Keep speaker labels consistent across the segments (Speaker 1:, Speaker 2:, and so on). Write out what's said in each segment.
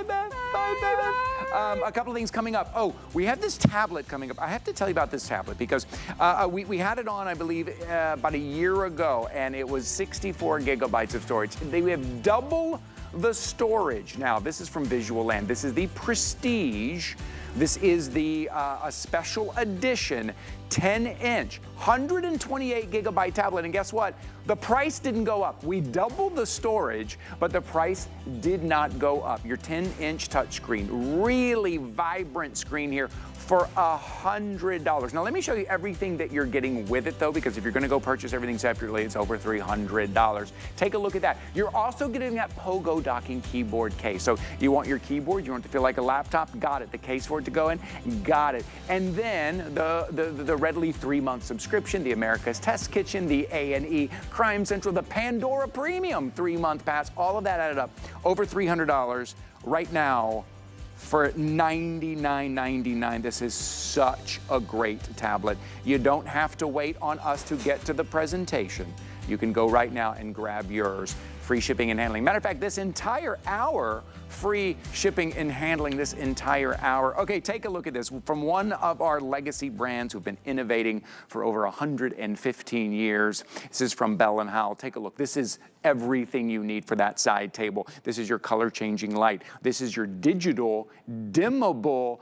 Speaker 1: Bye, Beth. Bye, Beth. A couple of things coming up. Oh, we have this tablet coming up. I have to tell you about this tablet because we had it on, I believe, about a year ago, and it was 64 gigabytes of storage. We have double the storage. Now, this is from Visual Land. This is the Prestige. This is the a special edition 10-inch, 128 gigabyte tablet. And guess what? The price didn't go up. We doubled the storage, but the price did not go up. Your 10-inch touchscreen, really vibrant screen here for $100. Now, let me show you everything that you're getting with it, though, because if you're going to go purchase everything separately, it's over $300. Take a look at that. You're also getting that Pogo docking keyboard case. So you want your keyboard, you want it to feel like a laptop, got it. The case for it to go in, got it. And then the Redley 3-month subscription, the America's Test Kitchen, the A&E Crime Central, the Pandora Premium 3-month pass, all of that added up, over $300 right now. For $99.99. This is such a great tablet. You don't have to wait on us to get to the presentation. You can go right now and grab yours. Free shipping and handling. Matter of fact, this entire hour, free shipping and handling this entire hour. Okay, take a look at this. From one of our legacy brands who've been innovating for over 115 years. This is from Bell & Howell. Take a look. This is everything you need for that side table. This is your color changing light. This is your digital dimmable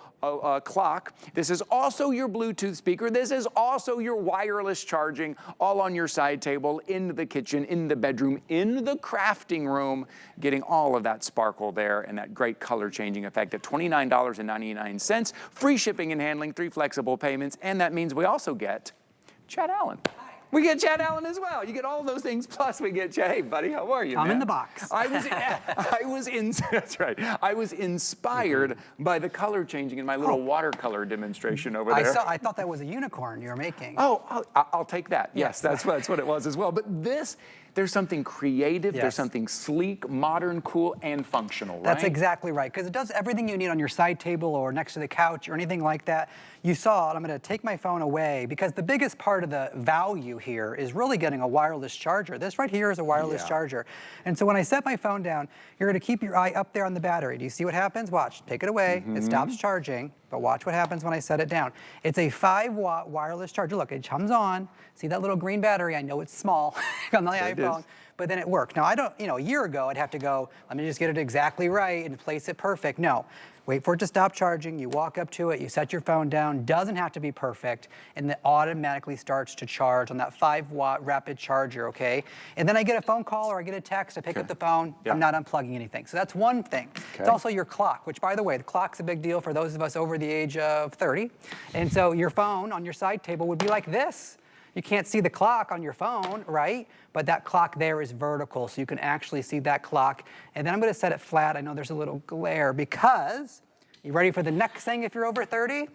Speaker 1: clock. This is also your Bluetooth speaker. This is also your wireless charging, all on your side table, in the kitchen, in the bedroom, in the crafting room, getting all of that sparkle there and that great color changing effect at $29.99. Free shipping and handling, 3 flexible payments, and that means we also get Chad Allen. We get Chad Allen as well. You get all those things, plus we get Chad. Hey, buddy, how are you, man?
Speaker 2: I'm in the box.
Speaker 1: That's right. I was inspired by the color changing in my little watercolor demonstration over there.
Speaker 2: I thought that was a unicorn you were making.
Speaker 1: Oh, I'll take that. Yes, that's what it was as well. But this, there's something creative, there's something sleek, modern, cool, and functional, right?
Speaker 2: That's exactly right, because it does everything you need on your side table or next to the couch or anything like that. You saw it. I'm going to take my phone away because the biggest part of the value here is really getting a wireless charger. This right here is a wireless charger. And so when I set my phone down, you're going to keep your eye up there on the battery. Do you see what happens? Watch. Take it away. It stops charging. But watch what happens when I set it down. It's a 5-watt wireless charger. Look, it comes on. See that little green battery? I know it's small on the iPhone, but then it worked. Now, I don't, a year ago, I'd have to go, let me just get it exactly right and place it perfect. No. Wait for it to stop charging, you walk up to it, you set your phone down, doesn't have to be perfect, and it automatically starts to charge on that 5-watt rapid charger, okay? And then I get a phone call or I get a text, I pick up the phone, I'm not unplugging anything. So that's one thing. It's also your clock, which by the way, the clock's a big deal for those of us over the age of 30. And so your phone on your side table would be like this. You can't see the clock on your phone, right? But that clock there is vertical, so you can actually see that clock. And then I'm going to set it flat. I know there's a little glare because, you ready for the next thing if you're over 30?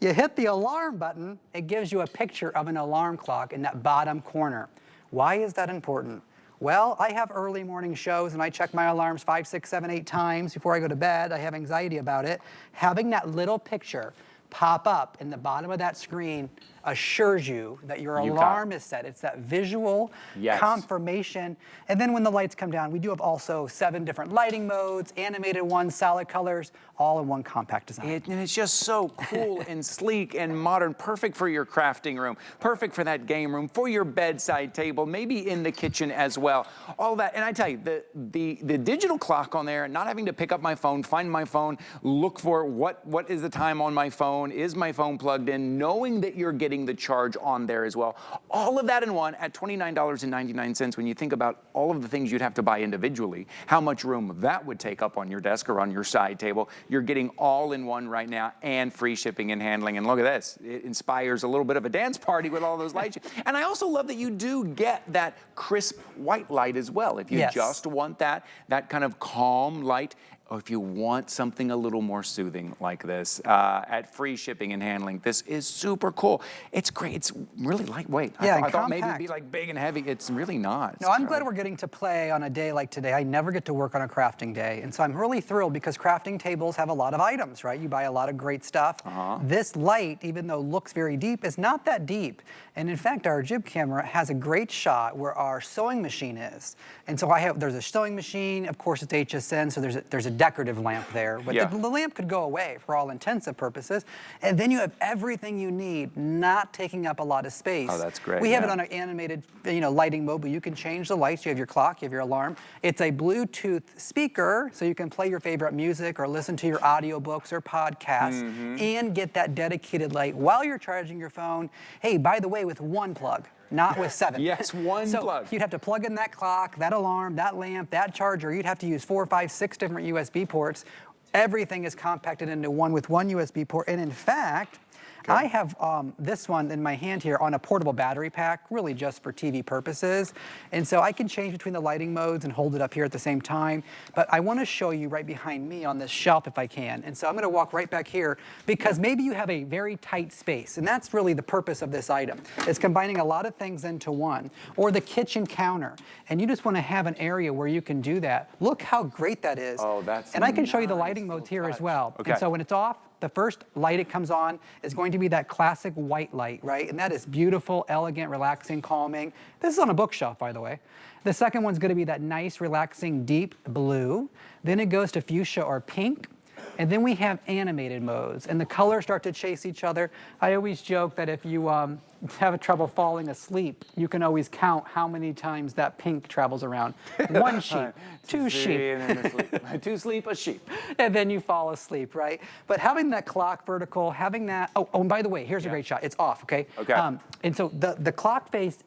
Speaker 2: You hit the alarm button, it gives you a picture of an alarm clock in that bottom corner. Why is that important? Well, I have early morning shows and I check my alarms 5, 6, 7, 8 times before I go to bed. I have anxiety about it. Having that little picture pop up in the bottom of that screen assures you that your alarm is set. It's that visual confirmation. And then when the lights come down, we do have also 7 different lighting modes, animated ones, solid colors, all in one compact design.
Speaker 1: And it's just so cool and sleek and modern, perfect for your crafting room, perfect for that game room, for your bedside table, maybe in the kitchen as well. All that, and I tell you, the digital clock on there, not having to pick up my phone, find my phone, look for what is the time on my phone, is my phone plugged in, knowing that you're getting the charge on there as well. All of that in one at $29.99. When you think about all of the things you'd have to buy individually, how much room that would take up on your desk or on your side table, you're getting all in one right now and free shipping and handling. And look at this. It inspires a little bit of a dance party with all those lights. And I also love that you do get that crisp white light as well. If you just want that kind of calm light, or if you want something a little more soothing like this, at free shipping and handling, this is super cool. It's great. It's really lightweight. I thought maybe it'd be like big and heavy. It's really not.
Speaker 2: No, I'm glad we're getting to play on a day like today. I never get to work on a crafting day. And so I'm really thrilled because crafting tables have a lot of items, right? You buy a lot of great stuff. This light, even though it looks very deep, is not that deep. And in fact, our jib camera has a great shot where our sewing machine is. And so there's a sewing machine. Of course, it's HSN, so there's a decorative lamp there, but the lamp could go away for all intents and purposes. And then you have everything you need, not taking up a lot of space.
Speaker 1: Oh, that's great.
Speaker 2: We have it on an animated, lighting mode, but you can change the lights. You have your clock, you have your alarm. It's a Bluetooth speaker, so you can play your favorite music or listen to your audiobooks or podcasts and get that dedicated light while you're charging your phone. Hey, by the way, with one plug. Not with 7.
Speaker 1: Yes, one plug.
Speaker 2: You'd have to plug in that clock, that alarm, that lamp, that charger. You'd have to use 4, 5, 6 different USB ports. Everything is compacted into one with one USB port. And in fact, I have this one in my hand here on a portable battery pack, really just for TV purposes. And so I can change between the lighting modes and hold it up here at the same time. But I want to show you right behind me on this shelf if I can. And so I'm going to walk right back here because maybe you have a very tight space. And that's really the purpose of this item. It's combining a lot of things into one. Or the kitchen counter. And you just want to have an area where you can do that. Look how great that is.
Speaker 1: Oh, that's
Speaker 2: And I can show you the lighting modes here as well.
Speaker 1: Okay.
Speaker 2: And so when it's off, the first light it comes on is going to be that classic white light, right? And that is beautiful, elegant, relaxing, calming. This is on a bookshelf, by the way. The second one's going to be that nice, relaxing, deep blue. Then it goes to fuchsia or pink. And then we have animated modes, and the colors start to chase each other. I always joke that if you have trouble falling asleep, you can always count how many times that pink travels around. 1 sheep, 2 sheep.
Speaker 1: To sleep, a sheep.
Speaker 2: And then you fall asleep, right? But having that clock vertical, having that, oh, and by the way, here's a great shot. It's off, okay?
Speaker 1: Okay.
Speaker 2: And so the clock face,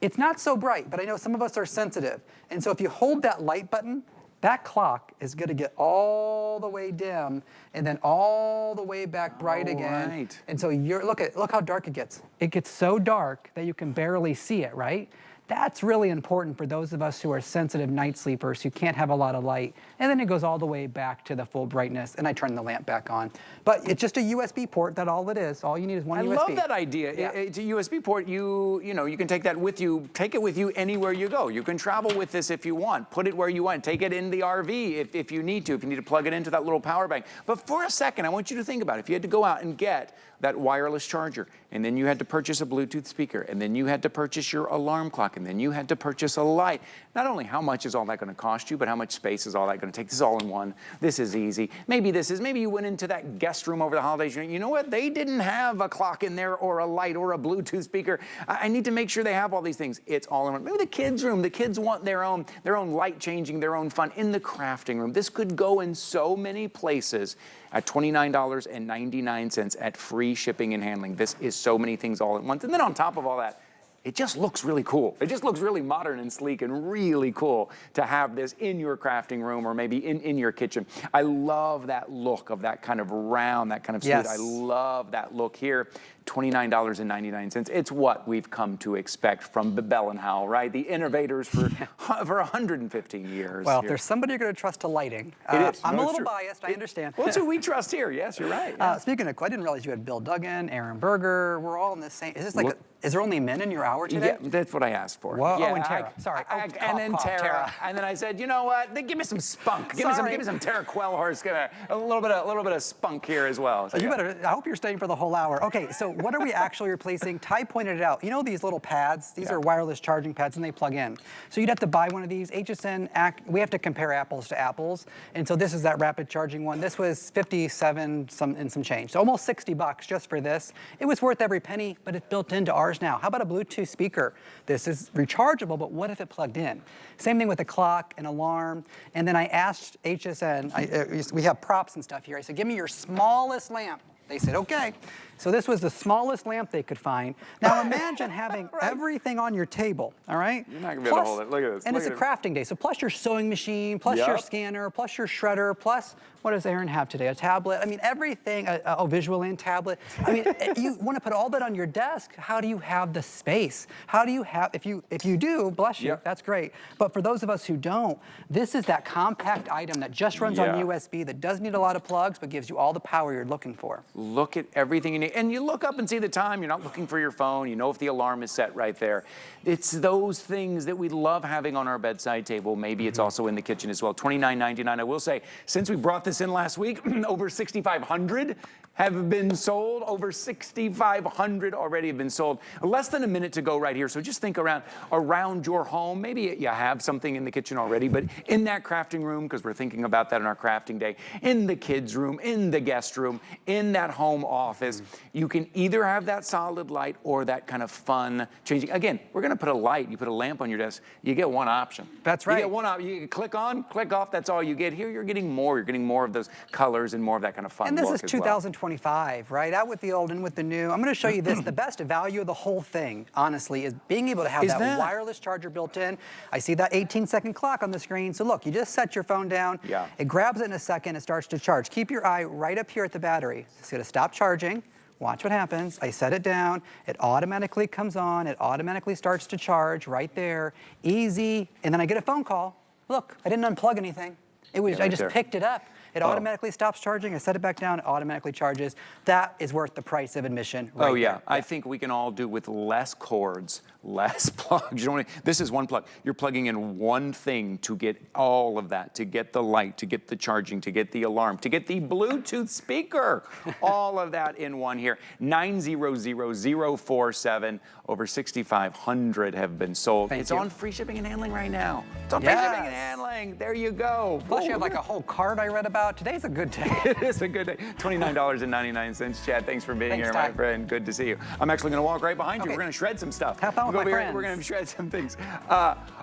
Speaker 2: it's not so bright, but I know some of us are sensitive. And so if you hold that light button, that clock is going to get all the way dim and then all the way back bright again.
Speaker 1: Right.
Speaker 2: And so look how dark it gets. It gets so dark that you can barely see it, right? That's really important for those of us who are sensitive night sleepers who can't have a lot of light. And then it goes all the way back to the full brightness, and I turn the lamp back on. But it's just a USB port, that's all it is. All you need is one USB.
Speaker 1: I love that idea.
Speaker 2: Yeah.
Speaker 1: It's a USB port. You can take that with you, take it with you anywhere you go. You can travel with this if you want. Put it where you want. Take it in the RV if you need to plug it into that little power bank. But for a second, I want you to think about it. If you had to go out and get that wireless charger, and then you had to purchase a Bluetooth speaker, and then you had to purchase your alarm clock, and then you had to purchase a light. Not only how much is all that going to cost you, but how much space is all that going to take? This is all in one. This is easy. Maybe you went into that guest room over the holidays. You know what? They didn't have a clock in there or a light or a Bluetooth speaker. I need to make sure they have all these things. It's all in one. Maybe the kids' room. The kids want their own light changing, their own fun in the crafting room. This could go in so many places at $29.99 at free shipping and handling. This is so many things all at once. And then on top of all that, it just looks really cool. It just looks really modern and sleek and really cool to have this in your crafting room or maybe in your kitchen. I love that look of that kind of round, that kind of suite. I love that look here. $29.99. It's what we've come to expect from Bell and Howell, right? The innovators for 115 years.
Speaker 2: Well, if there's somebody you're going to trust to lighting,
Speaker 1: it is.
Speaker 2: I'm a little biased, I understand.
Speaker 1: Well, it's who we trust here. Yes, you're right. Yeah.
Speaker 2: Speaking of, I didn't realize you had Bill Duggan, Aaron Berger. We're all in the same. Is this like? Is there only men in your hour today?
Speaker 1: Yeah, that's what I asked for.
Speaker 2: Whoa.
Speaker 1: Yeah,
Speaker 2: Oh, and Tara. Sorry.
Speaker 1: And then Tara. And then I said, you know what? Give me some spunk. Give me some Tara Quellhorst. A little bit of spunk here as well. So,
Speaker 2: you better. I hope you're staying for the whole hour. Okay. So what are we actually replacing? Ty pointed it out. You know these little pads? These are wireless charging pads, and they plug in. So you'd have to buy one of these. HSN. We have to compare apples to apples, and so this is that rapid charging one. This was 57 and some change. So almost $60 just for this. It was worth every penny, but it's built into ours now. How about a Bluetooth speaker? This is rechargeable, but what if it plugged in? Same thing with a clock, an alarm. And then I asked HSN, we have props and stuff here. I said, give me your smallest lamp. They said, okay. So this was the smallest lamp they could find. Now imagine having everything on your table, all right?
Speaker 1: You're not going to be able to hold it. Look at this.
Speaker 2: And it's a crafting day. So plus your sewing machine, plus your scanner, plus your shredder, plus what does Aaron have today? A tablet. I mean, everything, a visual and tablet. I mean, you want to put all that on your desk. How do you have the space? How do you have, if you do, bless you, that's great. But for those of us who don't, this is that compact item that just runs on USB, that doesn't need a lot of plugs, but gives you all the power you're looking for.
Speaker 1: Look at everything you need. And you look up and see the time. You're not looking for your phone. You know if the alarm is set right there. It's those things that we love having on our bedside table. Maybe it's also in the kitchen as well. $29.99. I will say, since we brought this in last week, over 6,500 have been sold. Over 6,500 already have been sold. Less than a minute to go right here. So just think around your home. Maybe you have something in the kitchen already, but in that crafting room, because we're thinking about that in our crafting day, in the kids' room, in the guest room, in that home office, you can either have that solid light or that kind of fun changing. Again, we're going to put a light. You put a lamp on your desk. You get one option.
Speaker 2: That's right.
Speaker 1: You get one option. You click on, click off. That's all you get. Here, you're getting more. You're getting more of those colors and more of that kind of fun.
Speaker 2: And this
Speaker 1: look
Speaker 2: is 2025, right? Out with the old and with the new. I'm going to show you this. The best value of the whole thing, honestly, is being able to have that wireless charger built in. I see that 18-second clock on the screen. So look, you just set your phone down.
Speaker 1: Yeah.
Speaker 2: It grabs it in a second. It starts to charge. Keep your eye right up here at the battery. It's going to stop charging. Watch what happens. I set it down. It automatically comes on. It automatically starts to charge right there. Easy. And then I get a phone call. Look, I didn't unplug anything. It was, I just picked it up. It automatically stops charging. I set it back down. It automatically charges. That is worth the price of admission right there.
Speaker 1: I think we can all do with less cords, less plugs. You don't want to, this is one plug. You're plugging in one thing to get all of that, to get the light, to get the charging, to get the alarm, to get the Bluetooth speaker. All of that in one here. 900047. Over 6,500 have been sold. It's on free shipping and handling right now. It's on free shipping and handling. There you go.
Speaker 2: Plus, you have like a whole card I read about. Today's a good day.
Speaker 1: It is a good day. $29.99, Chad. Thanks for being here, my friend. Good to see you. I'm actually going to walk right behind you. We're going to shred some stuff.
Speaker 2: Have fun with my friends.
Speaker 1: We're going to shred some things.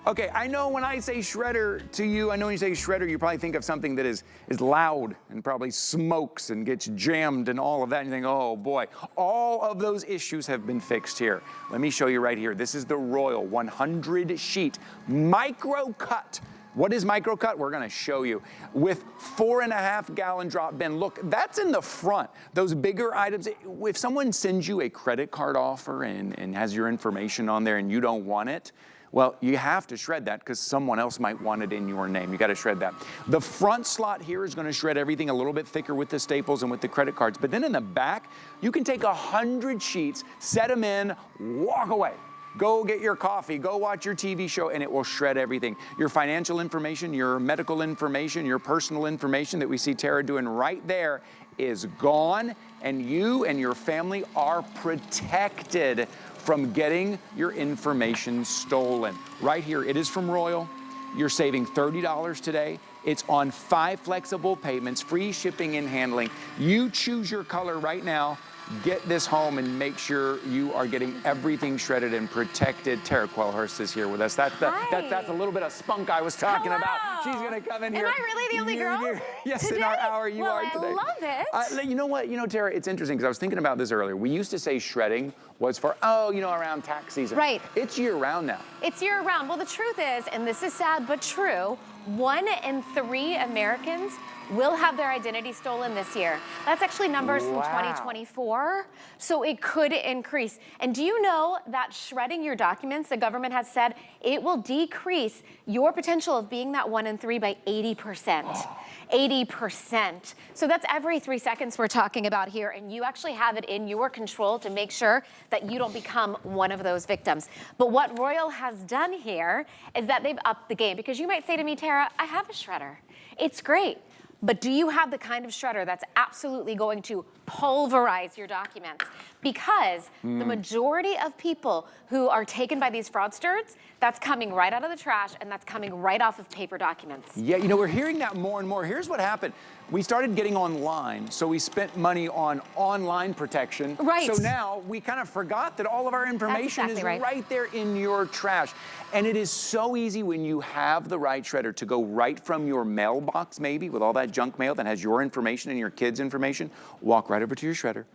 Speaker 1: Okay, I know when I say shredder to you, I know when you say shredder, you probably think of something that is loud and probably smokes and gets jammed and all of that. And you think, oh boy, all of those issues have been fixed here. Let me show you right here. This is the Royal 100 sheet micro cut. What is micro cut? We're going to show you with 4.5 gallon drop bin. Look, that's in the front. Those bigger items, if someone sends you a credit card offer and has your information on there and you don't want it, well, you have to shred that because someone else might want it in your name. You got to shred that. The front slot here is going to shred everything a little bit thicker with the staples and with the credit cards. But then in the back, you can take 100 sheets, set them in, walk away. Go get your coffee, go watch your TV show, and it will shred everything. Your financial information, your medical information, your personal information that we see Tara doing right there is gone, and you and your family are protected from getting your information stolen. Right here, it is from Royal. You're saving $30 today. It's on 5 flexible payments, free shipping and handling. You choose your color right now. Get this home and make sure you are getting everything shredded and protected. Tara Quellhurst is here with us. That's a little bit of spunk I was talking about. She's going to come in here.
Speaker 3: Am I really the only girl?
Speaker 1: Yes,
Speaker 3: today?
Speaker 1: In our hour you are today.
Speaker 3: I love it.
Speaker 1: You know what? You know, Tara, it's interesting because I was thinking about this earlier. We used to say shredding was for, around tax season.
Speaker 3: Right.
Speaker 1: It's year-round now.
Speaker 3: It's year-round. Well, the truth is, and this is sad but true, 1 in 3 Americans will have their identity stolen this year. That's actually numbers from 2024, so it could increase. And do you know that shredding your documents, the government has said, it will decrease your potential of being that 1 in 3 by 80%. 80%. So that's every 3 seconds we're talking about here, and you actually have it in your control to make sure that you don't become one of those victims. But what Royal has done here is that they've upped the game, because you might say to me, Tara, I have a shredder. It's great. But do you have the kind of shredder that's absolutely going to pulverize your documents? Because the majority of people who are taken by these fraudsters, that's coming right out of the trash, and that's coming right off of paper documents.
Speaker 1: Yeah, you know, we're hearing that more and more. Here's what happened. We started getting online, so we spent money on online protection.
Speaker 3: Right.
Speaker 1: So now we kind of forgot that all of our information is right there in your trash. And it is so easy when you have the right shredder to go right from your mailbox, maybe, with all that junk mail that has your information and your kids' information, walk right over to your shredder.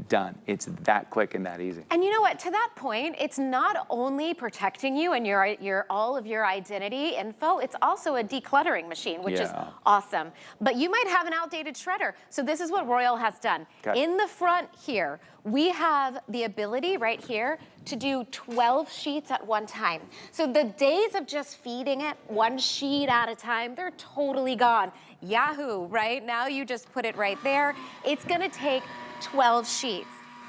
Speaker 1: Done. It's that quick and that easy.
Speaker 3: And you know what? To that point, it's not only protecting you and your all of your identity info, it's also a decluttering machine, which is awesome. But you might have an outdated shredder. So this is what Royal has done. In the front here, we have the ability right here to do 12 sheets at one time. So the days of just feeding it 1 sheet at a time, they're totally gone. Yahoo, right? Now you just put it right there. It's gonna take 12 sheets.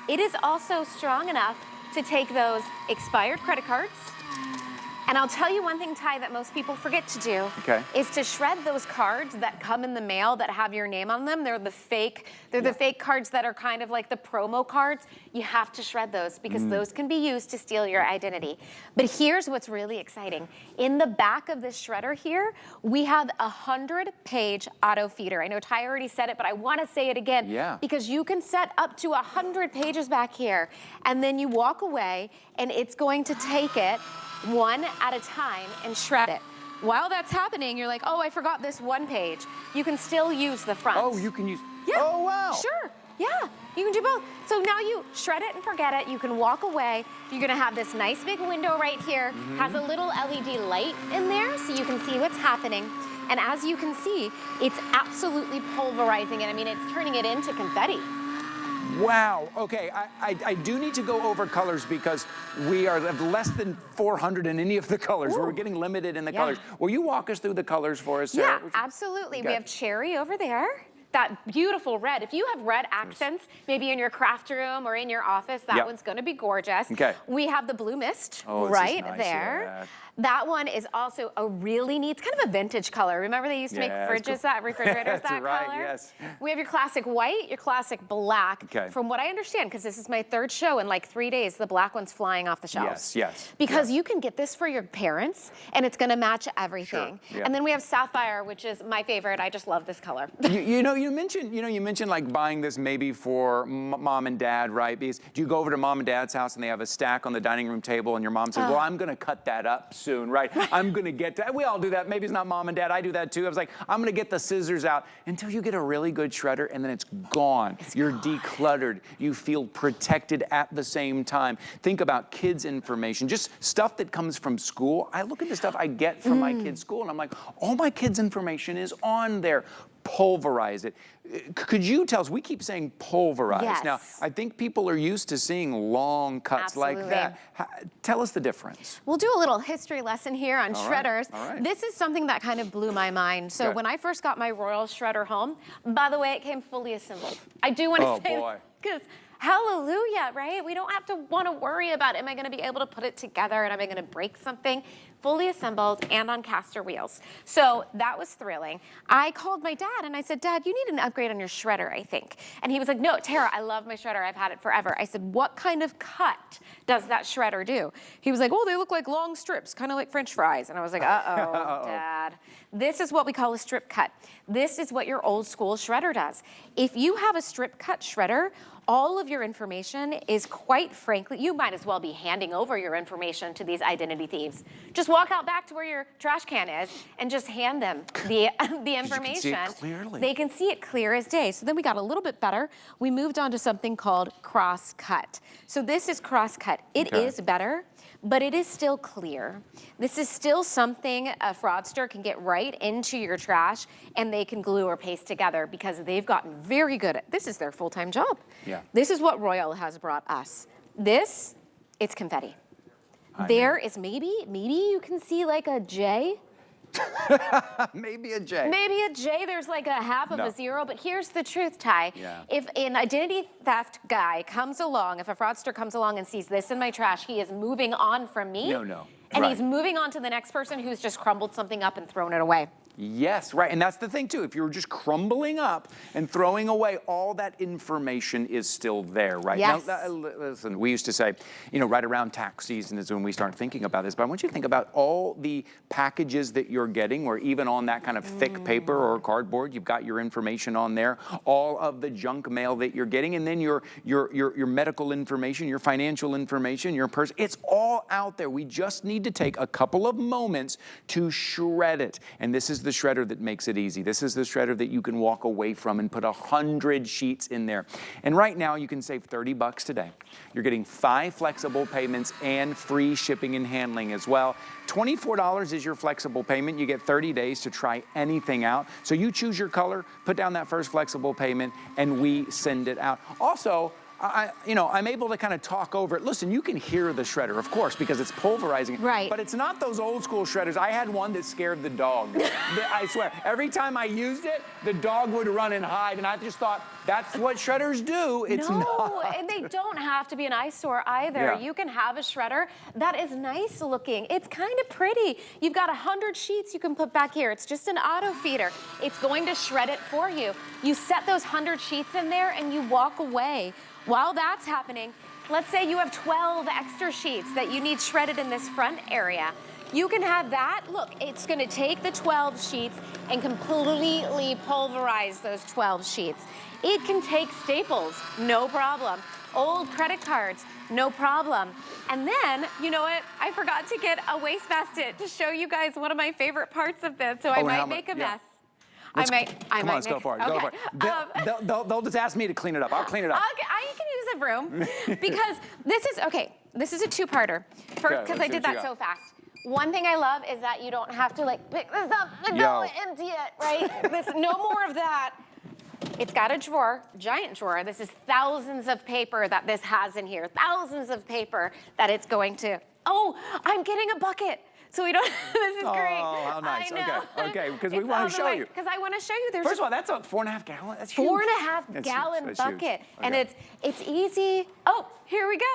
Speaker 3: It is also strong enough to take those expired credit cards, And I'll tell you one thing, Ty, that most people forget to do is to shred those cards that come in the mail that have your name on them. They're the fake cards that are kind of like the promo cards. You have to shred those because those can be used to steal your identity. But here's what's really exciting. In the back of this shredder here, we have a 100-page auto feeder. I know Ty already said it, but I want to say it again because you can set up to 100 pages back here, and then you walk away, and it's going to take it one at a time and shred it. While that's happening, you're like, oh, I forgot this one page. You can still use the front.
Speaker 1: Oh, you can use,
Speaker 3: yeah.
Speaker 1: Oh, wow.
Speaker 3: Sure, yeah, you can do both. So now you shred it and forget it. You can walk away. You're gonna have this nice big window right here. Has a little LED light in there so you can see what's happening. And as you can see, it's absolutely pulverizing it. I mean, it's turning it into confetti.
Speaker 1: Wow, okay, I do need to go over colors because we are less than 400 in any of the colors. We're getting limited in the colors. Will you walk us through the colors for us, Sarah?
Speaker 3: Yeah, absolutely. We have cherry over there. That beautiful red. If you have red accents, maybe in your craft room or in your office, that one's gonna be gorgeous. We have the blue mist right there. That one is also a really neat, it's kind of a vintage color. Remember they used to make fridges, refrigerators that color?
Speaker 1: Yes.
Speaker 3: We have your classic white, your classic black. From what I understand, because this is my third show in like 3 days, the black one's flying off the shelves. Because you can get this for your parents, and it's gonna match everything. And then we have sapphire, which is my favorite. I just love this color.
Speaker 1: You mentioned like buying this maybe for mom and dad, right? Because do you go over to mom and dad's house and they have a stack on the dining room table, and your mom says, well, I'm gonna cut that up soon, right? I'm gonna get to, we all do that. Maybe it's not mom and dad, I do that too. I was like, I'm gonna get the scissors out until you get a really good shredder, and then it's gone. You're decluttered. You feel protected at the same time. Think about kids' information, just stuff that comes from school. I look at the stuff I get from my kids' school, and I'm like, all my kids' information is on there. Pulverize it. Could you tell us, we keep saying pulverize. Now, I think people are used to seeing long cuts like that. Tell us the difference.
Speaker 3: We'll do a little history lesson here on shredders. This is something that kind of blew my mind. So when I first got my Royal shredder home, by the way, it came fully assembled. I do want to say that because hallelujah, right? We don't have to want to worry about, am I going to be able to put it together and am I going to break something? Fully assembled and on caster wheels. So that was thrilling. I called my dad and I said, Dad, you need an upgrade on your shredder, I think. And he was like, no, Tara, I love my shredder. I've had it forever. I said, what kind of cut does that shredder do? He was like, oh, they look like long strips, kind of like French fries. And I was like, uh-oh, Dad. This is what we call a strip cut. This is what your old school shredder does. If you have a strip cut shredder, all of your information is, quite frankly, you might as well be handing over your information to these identity thieves. Just walk out back to where your trash can is and just hand them the information.
Speaker 1: You can see it clearly.
Speaker 3: They can see it clear as day. So then we got a little bit better. We moved on to something called cross-cut. So this is cross-cut. It is better, but it is still clear. This is still something a fraudster can get right into your trash and they can glue or paste together because they've gotten very good at, this is their full-time job. This is what Royal has brought us. This, it's confetti. There is maybe you can see like a J.
Speaker 1: Maybe a J.
Speaker 3: Maybe a J, there's like a half of a zero, but here's the truth, Ty. If an identity theft guy comes along, if a fraudster comes along and sees this in my trash, he is moving on from me. And he's moving on to the next person who's just crumbled something up and thrown it away.
Speaker 1: Yes, right, and that's the thing too. If you're just crumbling up and throwing away, all that information is still there, right? Now, listen, we used to say, you know, right around tax season is when we start thinking about this, but I want you to think about all the packages that you're getting, or even on that kind of thick paper or cardboard, you've got your information on there, all of the junk mail that you're getting, and then your medical information, your financial information, your purse, it's all out there. We just need to take a couple of moments to shred it, and this is the shredder that makes it easy. This is the shredder that you can walk away from and put 100 sheets in there. And right now you can save $30 today. You're getting 5 flexible payments and free shipping and handling as well. $24 is your flexible payment. You get 30 days to try anything out. So you choose your color, put down that first flexible payment, and we send it out. Also, I'm able to kind of talk over it. Listen, you can hear the shredder, of course, because it's pulverizing. But it's not those old school shredders. I had one that scared the dog. I swear, every time I used it, the dog would run and hide, and I just thought, That's what shredders do. It's not.
Speaker 3: And they don't have to be an eyesore either.
Speaker 1: Yeah.
Speaker 3: You can have a shredder that is nice looking. It's kind of pretty. You've got 100 sheets you can put back here. It's just an auto feeder. It's going to shred it for you. You set those 100 sheets in there and you walk away. While that's happening, let's say you have 12 extra sheets that you need shredded in this front area. You can have that. Look, it's gonna take the 12 sheets and completely pulverize those 12 sheets. It can take staples, no problem. Old credit cards, no problem. And then, you know what? I forgot to get a wastebasket to show you guys one of my favorite parts of this, so I might make a mess.
Speaker 1: Come on, let's go for it. Go for it. They'll just ask me to clean it up. I'll clean it up.
Speaker 3: I can use a broom because this is, okay, this is a two-parter because I did that so fast. One thing I love is that you don't have to like pick this up and go empty it, right? No more of that. It's got a drawer, giant drawer. This is thousands of paper that this has in here. Thousands of paper that it's going to. Oh, I'm getting a bucket. So we don't, this is great.
Speaker 1: Oh, how nice.
Speaker 3: I know.
Speaker 1: Okay, because we want to show you.
Speaker 3: Because I want to show you. There's
Speaker 1: First of all, that's a 4.5 gallon. That's huge.
Speaker 3: 4.5 gallon bucket. And it's easy. Oh, here we go.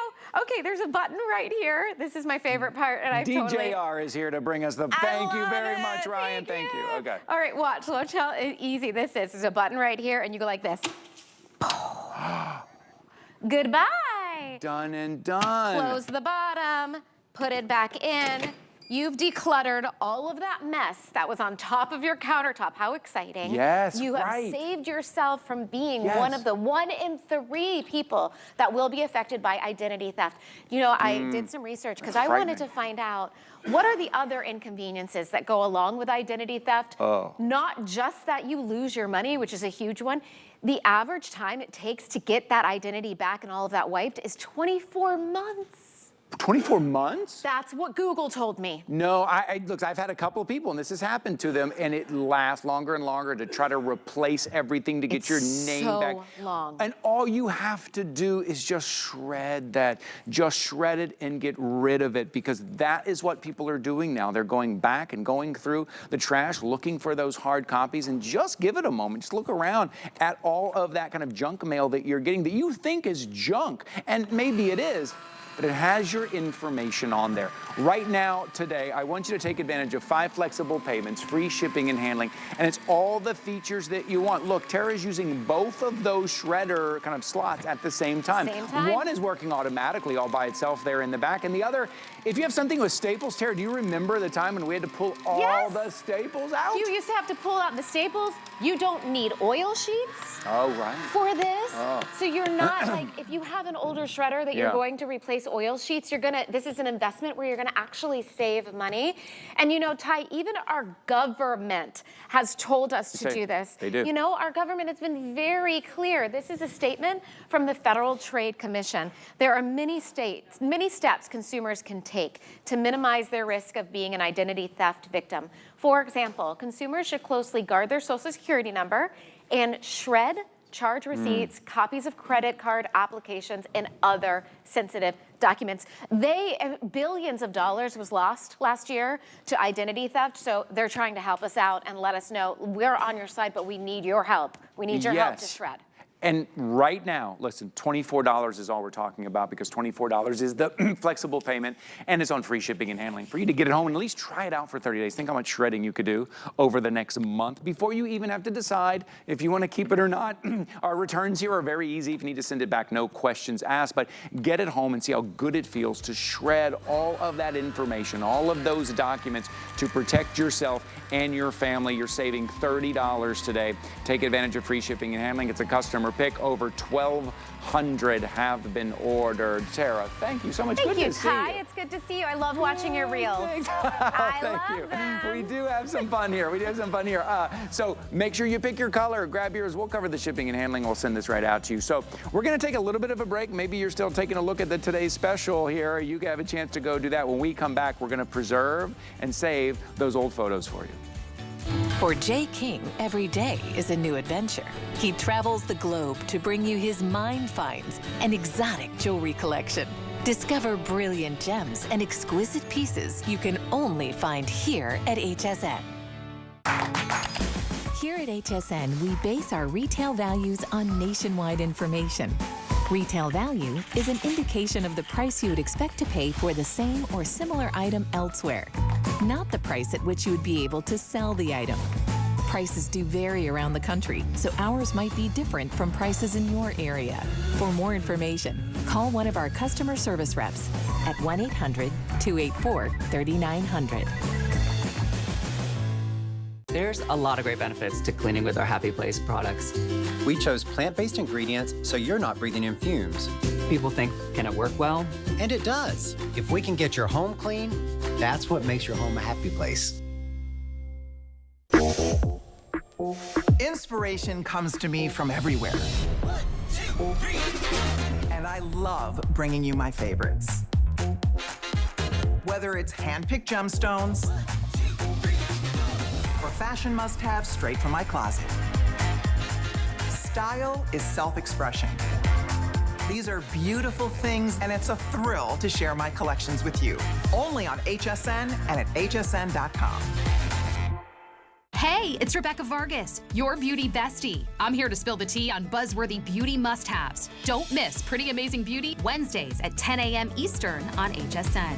Speaker 3: Okay, there's a button right here. This is my favorite part, and I
Speaker 1: DJR is here to bring us the. Thank you very much, Ryan. Thank you. Okay.
Speaker 3: All right, watch how easy this is. There's a button right here, and you go like this. Goodbye.
Speaker 1: Done and done.
Speaker 3: Close the bottom. Put it back in. You've decluttered all of that mess that was on top of your countertop. How exciting.
Speaker 1: Yes,
Speaker 3: You have saved yourself from being one of the 1 in 3 people that will be affected by identity theft. You know, I did some research because I wanted to find out what are the other inconveniences that go along with identity theft. Not just that you lose your money, which is a huge one. The average time it takes to get that identity back and all of that wiped is 24 months.
Speaker 1: 24 months?
Speaker 3: That's what Google told me.
Speaker 1: No, look, I've had a couple of people, and this has happened to them, and it lasts longer and longer to try to replace everything to get your name back.
Speaker 3: So long.
Speaker 1: And all you have to do is just shred that. Just shred it and get rid of it, because that is what people are doing now. They're going back and going through the trash, looking for those hard copies, and just give it a moment. Just look around at all of that kind of junk mail that you're getting that you think is junk, and maybe it is. But it has your information on there. Right now, today, I want you to take advantage of 5 flexible payments, free shipping and handling, and it's all the features that you want. Look, Tara's using both of those shredder kind of slots at the same time. One is working automatically all by itself there in the back, and the other, if you have something with staples, Tara, do you remember the time when we had to pull all the staples out?
Speaker 3: You used to have to pull out the staples. You don't need oil sheets.
Speaker 1: Oh, right.
Speaker 3: For this. So you're not like, if you have an older shredder that you're going to replace oil sheets, this is an investment where you're gonna actually save money. And you know, Ty, even our government has told us to do this.
Speaker 1: They do.
Speaker 3: You know, our government has been very clear. This is a statement from the Federal Trade Commission. There are many steps consumers can take to minimize their risk of being an identity theft victim. For example, consumers should closely guard their Social Security number and shred charge receipts, copies of credit card applications, and other sensitive documents. Billions of dollars was lost last year to identity theft, so they're trying to help us out and let us know we're on your side, but we need your help. We need your help to shred.
Speaker 1: And right now, listen, $24 is all we're talking about, because $24 is the flexible payment, and it's on free shipping and handling for you to get it home and at least try it out for 30 days. Think how much shredding you could do over the next month before you even have to decide if you want to keep it or not. Our returns here are very easy. If you need to send it back, no questions asked, but get it home and see how good it feels to shred all of that information, all of those documents to protect yourself and your family. You're saving $30 today. Take advantage of free shipping and handling. It's a customer pick. Over 1,200 have been ordered. Tara, thank you so much.
Speaker 3: Thank you, Ty. It's good to see you. I love watching your reels. I love them.
Speaker 1: We do have some fun here. So make sure you pick your color. Grab yours. We'll cover the shipping and handling. We'll send this right out to you. So we're going to take a little bit of a break. Maybe you're still taking a look at today's special here. You have a chance to go do that. When we come back, we're going to preserve and save those old photos for you.
Speaker 4: For Jay King, every day is a new adventure. He travels the globe to bring you his mine finds and exotic jewelry collection. Discover brilliant gems and exquisite pieces you can only find here at HSN. Here at HSN, we base our retail values on nationwide information. Retail value is an indication of the price you would expect to pay for the same or similar item elsewhere, not the price at which you would be able to sell the item. Prices do vary around the country, so ours might be different from prices in your area. For more information, call one of our customer service reps at 1-800-284-3900.
Speaker 5: There's a lot of great benefits to cleaning with our Happy Place products.
Speaker 6: We chose plant-based ingredients so you're not breathing in fumes.
Speaker 5: People think, can it work well?
Speaker 6: And it does. If we can get your home clean, that's what makes your home a happy place.
Speaker 7: Inspiration comes to me from everywhere. 1, 2, 3. And I love bringing you my favorites. Whether it's hand-picked gemstones, 1, 2, 3. Or fashion must-haves straight from my closet. Style is self-expression. These are beautiful things, and it's a thrill to share my collections with you. Only on HSN and at hsn.com.
Speaker 8: Hey, it's Rebecca Vargas, your beauty bestie. I'm here to spill the tea on buzzworthy beauty must-haves. Don't miss Pretty Amazing Beauty Wednesdays at 10 a.m. Eastern on HSN.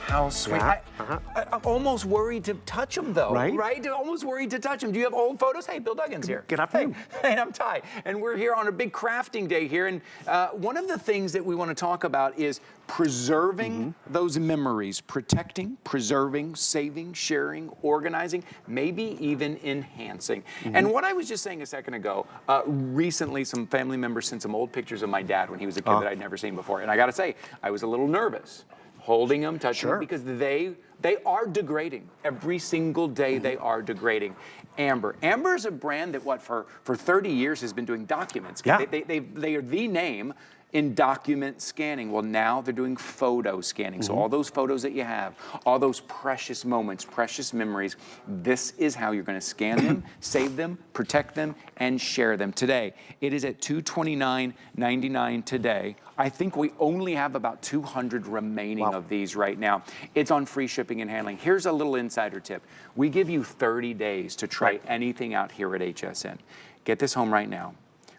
Speaker 1: How sweet. I'm almost worried to touch them, though. Right? Almost worried to touch them. Do you have old photos? Hey, Bill Duggan's here.
Speaker 9: Good afternoon.
Speaker 1: Hey, I'm Ty. And we're here on a big crafting day here. And one of the things that we want to talk about is preserving those memories, protecting, preserving, saving, sharing, organizing, maybe even enhancing. And what I was just saying a second ago, recently some family members sent some old pictures of my dad when he was a kid that I'd never seen before. And I got to say, I was a little nervous holding them, touching them, because they are degrading. Every single day they are degrading. Amber is a brand that for 30 years has been doing documents.
Speaker 9: Yeah.
Speaker 1: They are the name in document scanning. Well, now they're doing photo scanning. So all those photos that you have, all those precious moments, precious memories, this is how you're going to scan them, save them, protect them, and share them. Today, it is at $229.99 today. I think we only have about 200 remaining of these right now. It's on free shipping and handling. Here's a little insider tip. We give you 30 days to try anything out here at HSN. Get this home right now.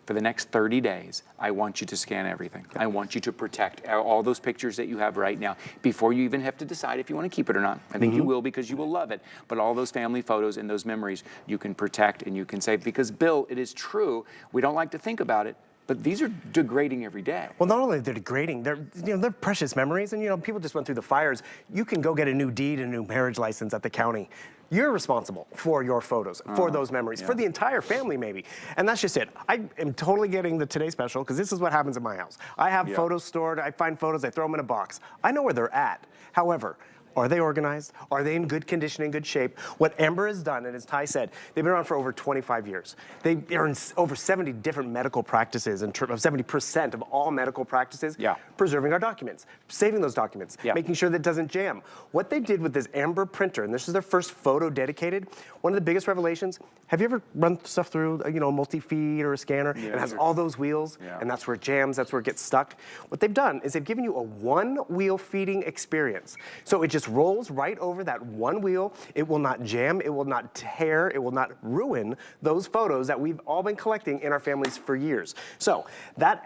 Speaker 1: For the next 30 days, I want you to scan everything. I want you to protect all those pictures that you have right now before you even have to decide if you want to keep it or not. I think you will, because you will love it. But all those family photos and those memories you can protect and you can save. Because, Bill, it is true, we don't like to think about it, but these are degrading every day.
Speaker 9: Well, not only are they degrading, they're precious memories. And people just went through the fires. You can go get a new deed and a new marriage license at the county. You're responsible for your photos, for those memories, for the entire family maybe. And that's just it. I am totally getting the Today Special, because this is what happens in my house. I have photos stored, I find photos, I throw them in a box. I know where they're at. However, are they organized? Are they in good condition, in good shape? What Amber has done, and as Ty said, they've been around for over 25 years. They are in over 70 different medical practices, and 70% of all medical practices, preserving our documents, saving those documents, making sure that it doesn't jam. What they did with this Amber printer, and this is their first photo dedicated, one of the biggest revelations, have you ever run stuff through a multi-feed or a scanner, and it has all those wheels, and that's where it jams, that's where it gets stuck? What they've done is they've given you a one-wheel feeding experience. So it just rolls right over that one wheel. It will not jam, it will not tear, it will not ruin those photos that we've all been collecting in our families for years. So that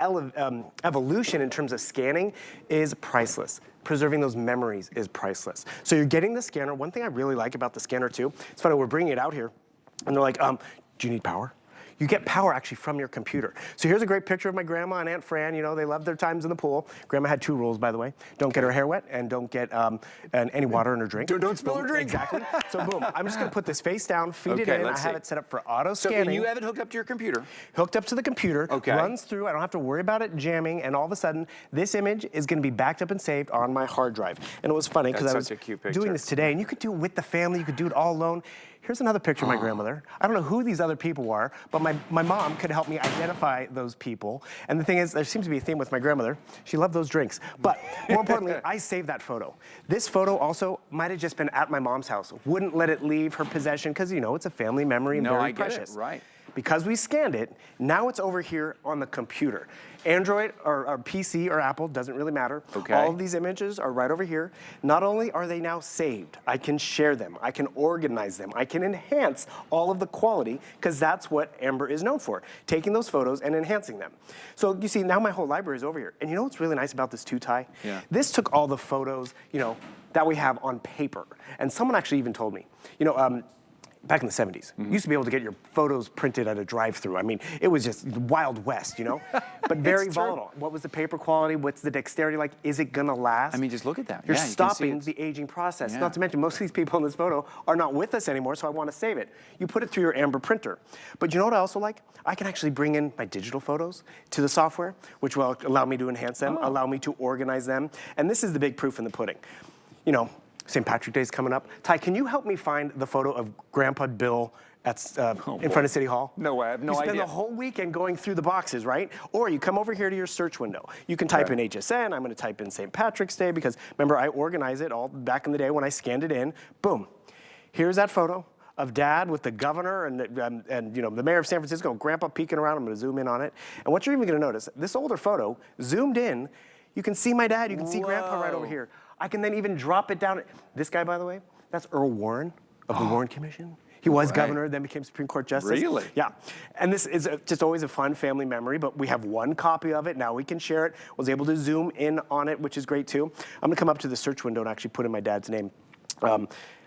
Speaker 9: evolution in terms of scanning is priceless. Preserving those memories is priceless. So you're getting the scanner. One thing I really like about the scanner too, it's funny, we're bringing it out here, and they're like, do you need power? You get power actually from your computer. So here's a great picture of my grandma and Aunt Fran. They love their times in the pool. Grandma had 2 rules, by the way. Don't get her hair wet, and don't get any water in her drink.
Speaker 1: Don't spill her drink.
Speaker 9: Exactly. So boom, I'm just gonna put this face down, feed it in. I have it set up for auto scanning.
Speaker 1: So you have it hooked up to your computer?
Speaker 9: Hooked up to the computer, runs through. I don't have to worry about it jamming, and all of a sudden, this image is gonna be backed up and saved on my hard drive. And it was funny, because I was doing this today, and you could do it with the family, you could do it all alone. Here's another picture of my grandmother. I don't know who these other people are, but my mom could help me identify those people. And the thing is, there seems to be a theme with my grandmother. She loved those drinks. But more importantly, I saved that photo. This photo also might have just been at my mom's house. Wouldn't let it leave her possession, because, it's a family memory and very precious.
Speaker 1: Right.
Speaker 9: because we scanned it, now it's over here on the computer. Android or PC or Apple, doesn't really matter.
Speaker 1: Okay.
Speaker 9: All of these images are right over here. Not only are they now saved, I can share them, I can organize them, I can enhance all of the quality, because that's what Amber is known for, taking those photos and enhancing them. So you see, now my whole library is over here. And you know what's really nice about this too, Ty?
Speaker 1: Yeah.
Speaker 9: This took all the photos, you know, that we have on paper. And someone actually even told me, you know, back in the 70s, you used to be able to get your photos printed at a drive-through. I mean, it was just Wild West, you know? But very volatile. What was the paper quality? What's the dexterity like? Is it gonna last?
Speaker 1: I mean, just look at that.
Speaker 9: You're
Speaker 1: Yeah, you can
Speaker 9: stopping
Speaker 1: see
Speaker 9: the aging process.
Speaker 1: Yeah.
Speaker 9: Not to mention, most of these people in this photo are not with us anymore, so I wanna save it. You put it through your Amber printer. But you know what I also like? I can actually bring in my digital photos to the software, which will allow me to enhance them, allow me to organize them. And this is the big proof in the pudding. You know, St. Patrick's Day is coming up. Ty, can you help me find the photo of Grandpa Bill in front of City Hall?
Speaker 1: No way, I have no idea.
Speaker 9: You spend the whole weekend going through the boxes, right? Or you come over here to your search window. You can type in HSN, I'm gonna type in St. Patrick's Day, because remember, I organize it all back in the day when I scanned it in. Boom, here's that photo of Dad with the governor and you know, the mayor of San Francisco, Grandpa peeking around. I'm gonna zoom in on it. And what you're even gonna notice, this older photo, zoomed in, you can see my dad, you can see Grandpa right over here. I can then even drop it down. This guy, by the way, that's Earl Warren of the Warren Commission. He was governor, then became Supreme Court Justice.
Speaker 1: Really?
Speaker 9: Yeah. And this is just always a fun family memory, but we have one copy of it. Now we can share it. Was able to zoom in on it, which is great too. I'm gonna come up to the search window and actually put in my dad's name.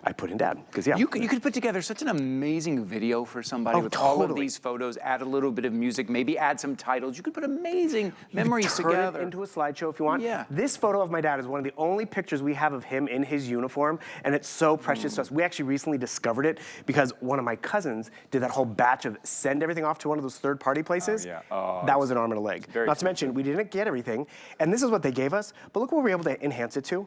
Speaker 9: I put in Dad, because yeah.
Speaker 1: You could put together such an amazing video for somebody with all of these photos, add a little bit of music, maybe add some titles. You could put amazing memories
Speaker 9: turn
Speaker 1: together.
Speaker 9: it into a slideshow if you want.
Speaker 1: Yeah.
Speaker 9: This photo of my dad is one of the only pictures we have of him in his uniform, and it's so precious to us. We actually recently discovered it because one of my cousins did that whole batch of send everything off to one of those third-party places. That was an arm and a leg. Not to mention, we didn't get everything, and this is what they gave us, but look what we were able to enhance it to.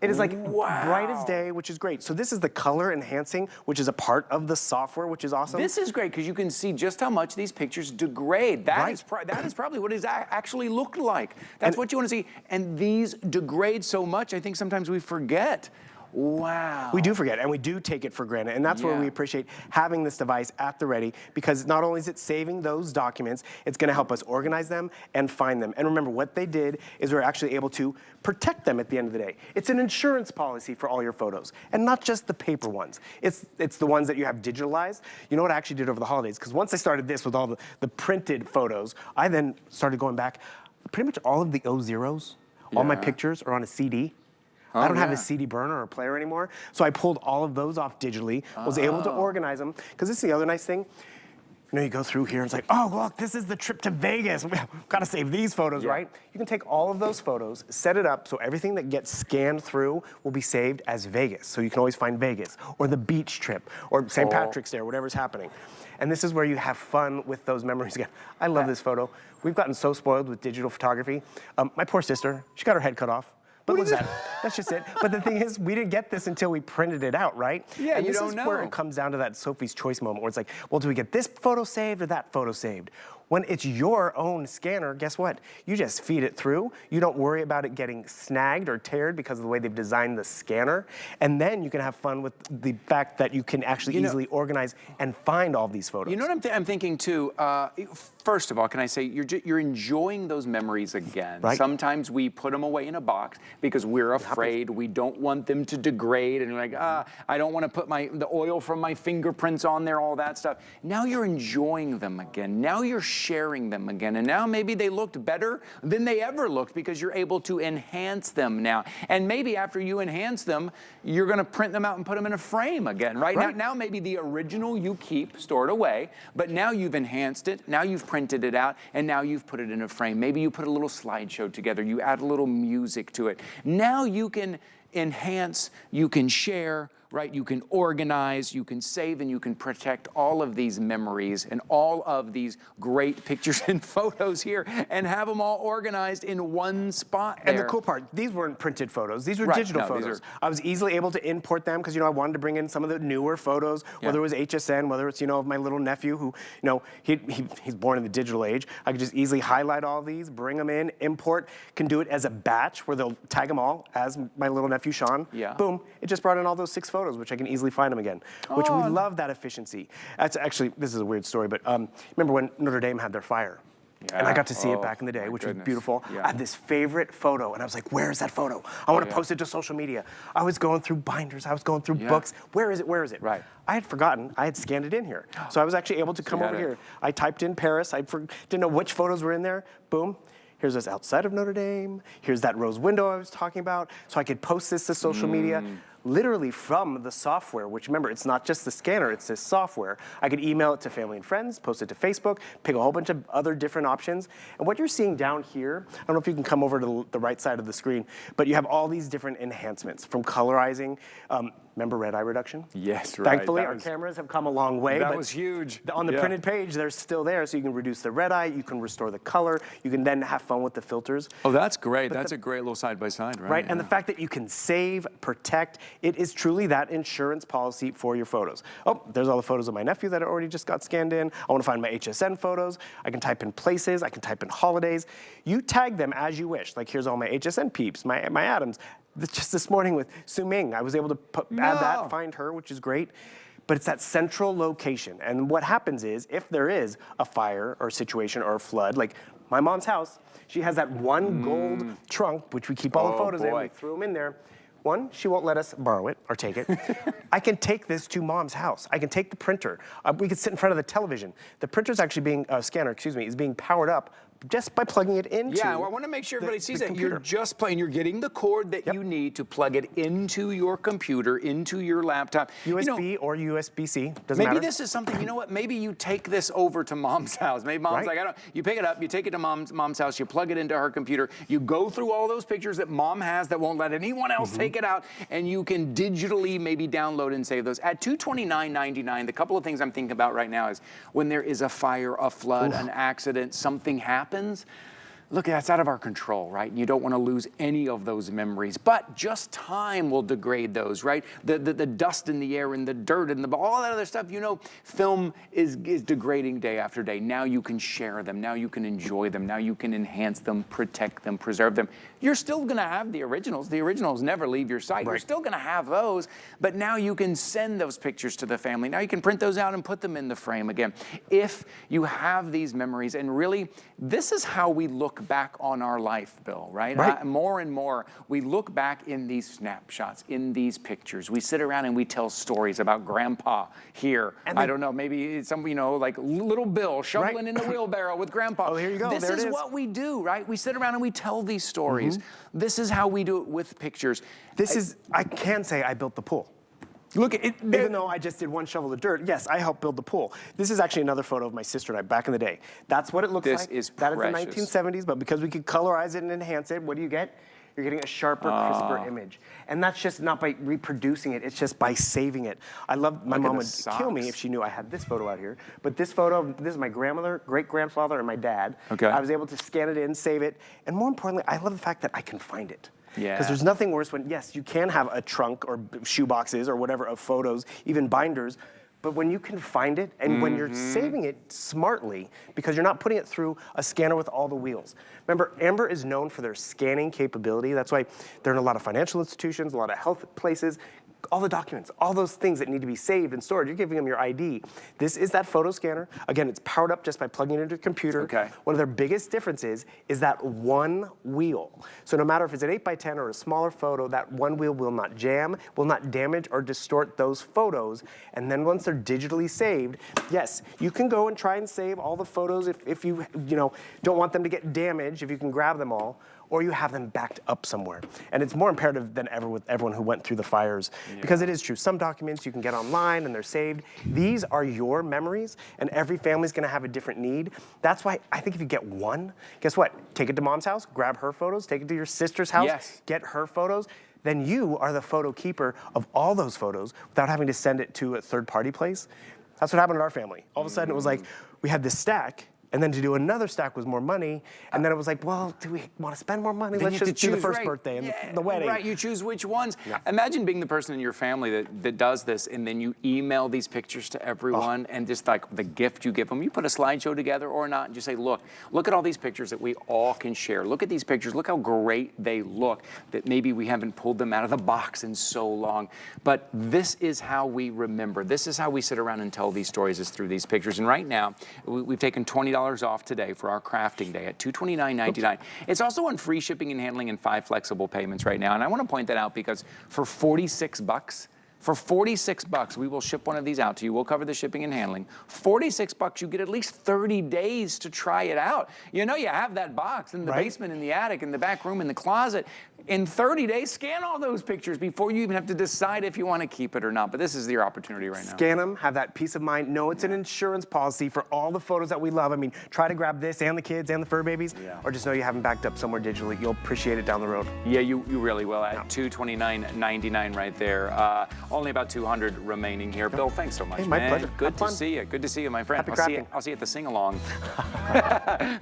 Speaker 9: It is like bright as day, which is great. So this is the color enhancing, which is a part of the software, which is awesome.
Speaker 1: This is great because you can see just how much these pictures degrade. That is probably what it actually looked like. That's what you want to see. And these degrade so much, I think sometimes we forget. Wow.
Speaker 9: We do forget, and we do take it for granted, and that's where we appreciate having this device at the ready, because not only is it saving those documents, it's gonna help us organize them and find them. And remember, what they did is we're actually able to protect them at the end of the day. It's an insurance policy for all your photos, and not just the paper ones. It's the ones that you have digitalized. You know what I actually did over the holidays? Because once I started this with all the printed photos, I then started going back. Pretty much all of the O0s, all my pictures are on a CD. I don't have a CD burner or a player anymore, so I pulled all of those off digitally, was able to organize them, because this is the other nice thing. You know, you go through here and it's like, oh, look, this is the trip to Vegas. We've got to save these photos, right? You can take all of those photos, set it up so everything that gets scanned through will be saved as Vegas. So you can always find Vegas, or the beach trip, or St. Patrick's Day, or whatever's happening. And this is where you have fun with those memories again. I love this photo. We've gotten so spoiled with digital photography. My poor sister, she got her head cut off. But look at that. That's just it. But the thing is, we didn't get this until we printed it out, right?
Speaker 1: Yeah,
Speaker 9: and
Speaker 1: you
Speaker 9: this
Speaker 1: don't
Speaker 9: is
Speaker 1: know.
Speaker 9: where it comes down to that Sophie's Choice moment, where it's like, well, do we get this photo saved or that photo saved? When it's your own scanner, guess what? You just feed it through. You don't worry about it getting snagged or teared because of the way they've designed the scanner. And then you can have fun with the fact that you can actually easily organize and find all these photos.
Speaker 1: You know what I'm thinking too? First of all, can I say you're enjoying those memories again.
Speaker 9: Right.
Speaker 1: Sometimes we put them away in a box because we're afraid. We don't want them to degrade, and we're like, I don't want to put the oil from my fingerprints on there, all that stuff. Now you're enjoying them again. Now you're sharing them again, and now maybe they looked better than they ever looked because you're able to enhance them now. And maybe after you enhance them, you're going to print them out and put them in a frame again, right? Now maybe the original you keep stored away, but now you've enhanced it, now you've printed it out, and now you've put it in a frame. Maybe you put a little slideshow together, you add a little music to it. Now you can enhance, you can share, right? You can organize, you can save, and you can protect all of these memories and all of these great pictures and photos here, and have them all organized in one spot there.
Speaker 9: And the cool part, these weren't printed photos. These were digital photos. I was easily able to import them because, you know, I wanted to bring in some of the newer photos, whether it was HSN, whether it's, you know, of my little nephew who, you know, he's born in the digital age. I could just easily highlight all these, bring them in, import, can do it as a batch where they'll tag them all as my little nephew, Sean. Boom, it just brought in all those 6 photos. photos, which I can easily find them again, which we love that efficiency. That's actually, this is a weird story, but remember when Notre Dame had their fire? Yeah. And I got to see it back in the day, which was beautiful. Yeah. I had this favorite photo, and I was like, where's that photo? I want to post it to social media. I was going through binders. I was going through books. Where is it? Where is it? Right. I had forgotten. I had scanned it in here. So I was actually able to come over here. I typed in Paris. I didn't know which photos were in there. Boom. Here's us outside of Notre Dame. Here's that rose window I was talking about. So I could post this to social media. Literally from the software, which remember, it's not just the scanner, it's this software. I could email it to family and friends, post it to Facebook, pick a whole bunch of other different options. And what you're seeing down here, I don't know if you can come over to the right side of the screen, but you have all these different enhancements from colorizing. Remember red eye reduction? Yes, right. Thankfully, our cameras have come a long way. That was huge. On the printed page, they're still there, so you can reduce the red eye, you can restore the color, you can then have fun with the filters.
Speaker 1: Oh, that's great. That's a great little side-by-side, right?
Speaker 9: Right, and the fact that you can save, protect, it is truly that insurance policy for your photos. Oh, there's all the photos of my nephew that I already just got scanned in. I want to find my HSN photos. I can type in places, I can type in holidays. You tag them as you wish. Like here's all my HSN peeps, my Adams. Just this morning with Su Ming, I was able to add that, find her, which is great. But it's that central location. And what happens is, if there is a fire or situation or a flood, like my mom's house, she has that one gold trunk, which we keep all the photos in, we threw them in there. One, she won't let us borrow it or take it. I can take this to mom's house. I can take the printer. We can sit in front of the television. The printer's actually being, scanner, excuse me, is being powered up just by plugging it into.
Speaker 1: Yeah, well, I want to make sure everybody sees that. You're just playing, you're getting the cord that you need to plug it into your computer, into your laptop.
Speaker 9: USB or USB-C, doesn't matter.
Speaker 1: Maybe this is something, you know what, maybe you take this over to mom's house. Maybe mom's like, you pick it up, you take it to mom's house, you plug it into her computer, you go through all those pictures that mom has that won't let anyone else take it out, and you can digitally maybe download and save those. At $229.99, the couple of things I'm thinking about right now is when there is a fire, a flood, an accident, something happens, look, that's out of our control, right? You don't want to lose any of those memories, but just time will degrade those, right? The dust in the air and the dirt and all that other stuff, you know, film is degrading day after day. Now you can share them. Now you can enjoy them. Now you can enhance them, protect them, preserve them. You're still going to have the originals. The originals never leave your sight. You're still going to have those, but now you can send those pictures to the family. Now you can print those out and put them in the frame again. If you have these memories, and really, this is how we look back on our life, Bill, right? More and more, we look back in these snapshots, in these pictures. We sit around and we tell stories about Grandpa here. And I don't know, maybe some, you know, like little Bill shoveling in the wheelbarrow with Grandpa.
Speaker 9: Oh, here you go.
Speaker 1: This is what we do, right? We sit around and we tell these stories. This is how we do it with pictures.
Speaker 9: I can say I built the pool. Look, even though I just did one shovel of dirt, yes, I helped build the pool. This is actually another photo of my sister and I back in the day. That's what it looks like.
Speaker 1: This is
Speaker 9: precious.
Speaker 1: That
Speaker 9: is the 1970s, but because we could colorize it and enhance it, what do you get? You're getting a sharper, crisper image. And that's just not by reproducing it, it's just by saving it. I love, my mom would kill me if she knew I had this photo out here. But this photo, this is my grandmother, great-grandfather, and my dad. Okay. I was able to scan it in, save it. And more importantly, I love the fact that I can find it. Yeah. Because there's nothing worse when, yes, you can have a trunk or shoe boxes or whatever of photos, even binders, but when you can find it and when you're saving it smartly, because you're not putting it through a scanner with all the wheels. Remember, Amber is known for their scanning capability. That's why they're in a lot of financial institutions, a lot of health places. All the documents, all those things that need to be saved and stored, you're giving them your ID. This is that photo scanner. Again, it's powered up just by plugging it into a computer. Okay. One of their biggest differences is that one wheel. So no matter if it's an 8x10 or a smaller photo, that one wheel will not jam, will not damage or distort those photos. And then once they're digitally saved, yes, you can go and try and save all the photos if you don't want them to get damaged, if you can grab them all, or you have them backed up somewhere. And it's more imperative than ever with everyone who went through the fires, because it is true. Some documents you can get online and they're saved. These are your memories, and every family's gonna have a different need. That's why I think if you get one, guess what? Take it to mom's house, grab her photos, take it to your sister's house, get her photos. Then you are the photo keeper of all those photos without having to send it to a third-party place. That's what happened in our family. All of a sudden it was like, we had this stack, And then to do another stack was more money. And then it was like, well, do we want to spend more money?
Speaker 1: Then
Speaker 9: Let's
Speaker 1: you have
Speaker 9: just
Speaker 1: to
Speaker 9: do the
Speaker 1: choose,
Speaker 9: first
Speaker 1: right.
Speaker 9: birthday and
Speaker 1: Yeah,
Speaker 9: the wedding.
Speaker 1: Right, you choose which ones. Imagine being the person in your family that does this, and then you email these pictures to everyone, and just like the gift you give them, you put a slideshow together or not, and just say, look at all these pictures that we all can share. Look at these pictures. Look how great they look, that maybe we haven't pulled them out of the box in so long. But this is how we remember. This is how we sit around and tell these stories, is through these pictures. And right now, we've taken $20 off today for our crafting day at $229.99. It's also on free shipping and handling and 5 flexible payments right now. And I want to point that out because for 46 bucks, we will ship one of these out to you. We'll cover the shipping and handling. 46 bucks, you get at least 30 days to try it out. You know, you have that box in the basement, in the attic, in the back room, in the closet. In 30 days, scan all those pictures before you even have to decide if you want to keep it or not. But this is your opportunity right now.
Speaker 9: Scan them, have that peace of mind. Know it's an insurance policy for all the photos that we love. I mean, try to grab this and the kids and the fur babies, or just know you have them backed up somewhere digitally. You'll appreciate it down the road.
Speaker 1: Yeah, you really will. At $229.99 right there. Only about 200 remaining here. Bill, thanks so much,
Speaker 9: hey, my
Speaker 1: man.
Speaker 9: pleasure.
Speaker 1: Good to see you. Good to see you, my friend.
Speaker 9: Happy crafting.
Speaker 1: I'll see you at the sing-along.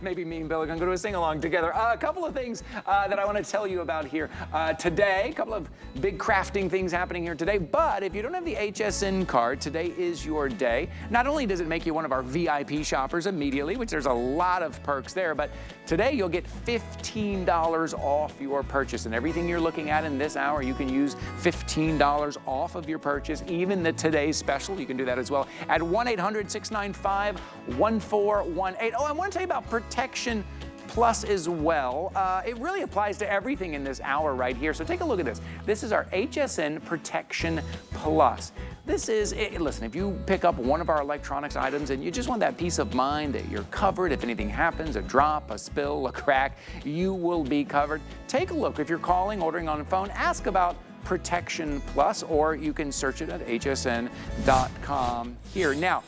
Speaker 1: Maybe me and Bill are going to go to a sing-along together. A couple of things that I want to tell you about here. Today, a couple of big crafting things happening here today, but if you don't have the HSN card, today is your day. Not only does it make you one of our VIP shoppers immediately, which there's a lot of perks there, but today you'll get $15 off your purchase. And everything you're looking at in this hour, you can use $15 off of your purchase. Even the today's special, you can do that as well at 1-800-695-1418. Oh, I want to tell you about Protection Plus as well. It really applies to everything in this hour right here. So take a look at this. This is our HSN Protection Plus. This is, listen, if you pick up one of our electronics items and you just want that peace of mind that you're covered, if anything happens, a drop, a spill, a crack, you will be covered. Take a look. If you're calling, ordering on the phone, ask about Protection Plus, or you can search it at hsn.com here. Now,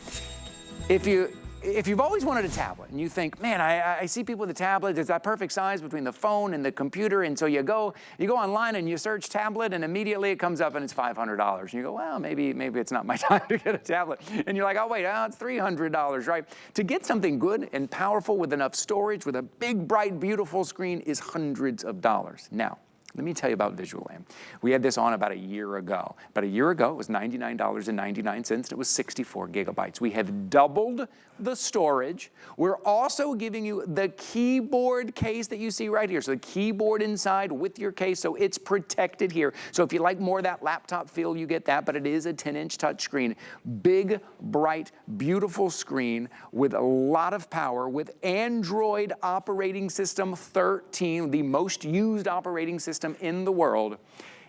Speaker 1: if you've always wanted a tablet and you think, man, I see people with a tablet, it's that perfect size between the phone and the computer, and so you go online and you search tablet and immediately it comes up and it's $500. And you go, well, maybe it's not my time to get a tablet. And you're like, oh wait, it's $300, right? To get something good and powerful with enough storage, with a big, bright, beautiful screen is hundreds of dollars. Now, let me tell you about Visualan. We had this on about a year ago. About a year ago, it was $99.99, and it was 64 gigabytes. We have doubled the storage. We're also giving you the keyboard case that you see right here. So the keyboard inside with your case, so it's protected here. So if you like more of that laptop feel, you get that, but it is a 10-inch touchscreen. Big, bright, beautiful screen with a lot of power, with Android operating system 13, the most used operating system in the world.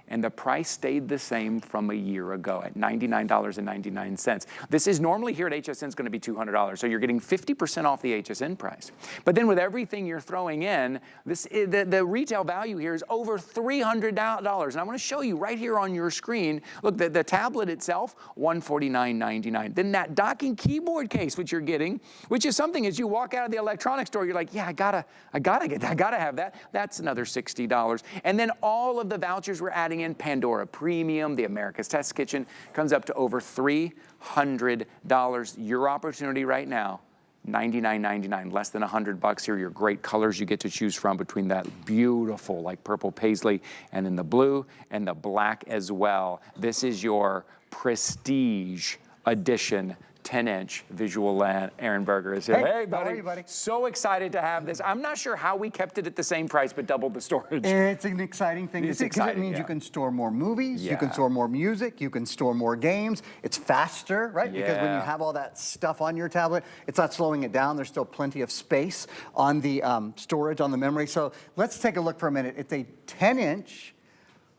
Speaker 1: And the price stayed the same from a year ago at $99.99. This is normally here at HSN is going to be $200, so you're getting 50% off the HSN price. But then with everything you're throwing in, the retail value here is over $300. And I want to show you right here on your screen. Look, the tablet itself, $149.99. Then that docking keyboard case, which you're getting, which is something as you walk out of the electronics store, you're like, yeah, I gotta have that. That's another $60. And then all of the vouchers we're adding in, Pandora Premium, the America's Test Kitchen, comes up to over $300. Your opportunity right now, $99.99, less than $100 here. Your great colors you get to choose from between that beautiful, like purple paisley, and then the blue and the black as well. This is your Prestige Edition 10-inch Visualan. Aaron Berger is here.
Speaker 10: Hey, buddy. How are you, buddy?
Speaker 1: So excited to have this. I'm not sure how we kept it at the same price, but doubled the storage.
Speaker 10: It's an exciting thing to see because it means you can store more movies, you can store more music, you can store more games. It's faster, right? Because when you have all that stuff on your tablet, it's not slowing it down. There's still plenty of space on the storage, on the memory. So let's take a look for a minute. It's a 10-inch,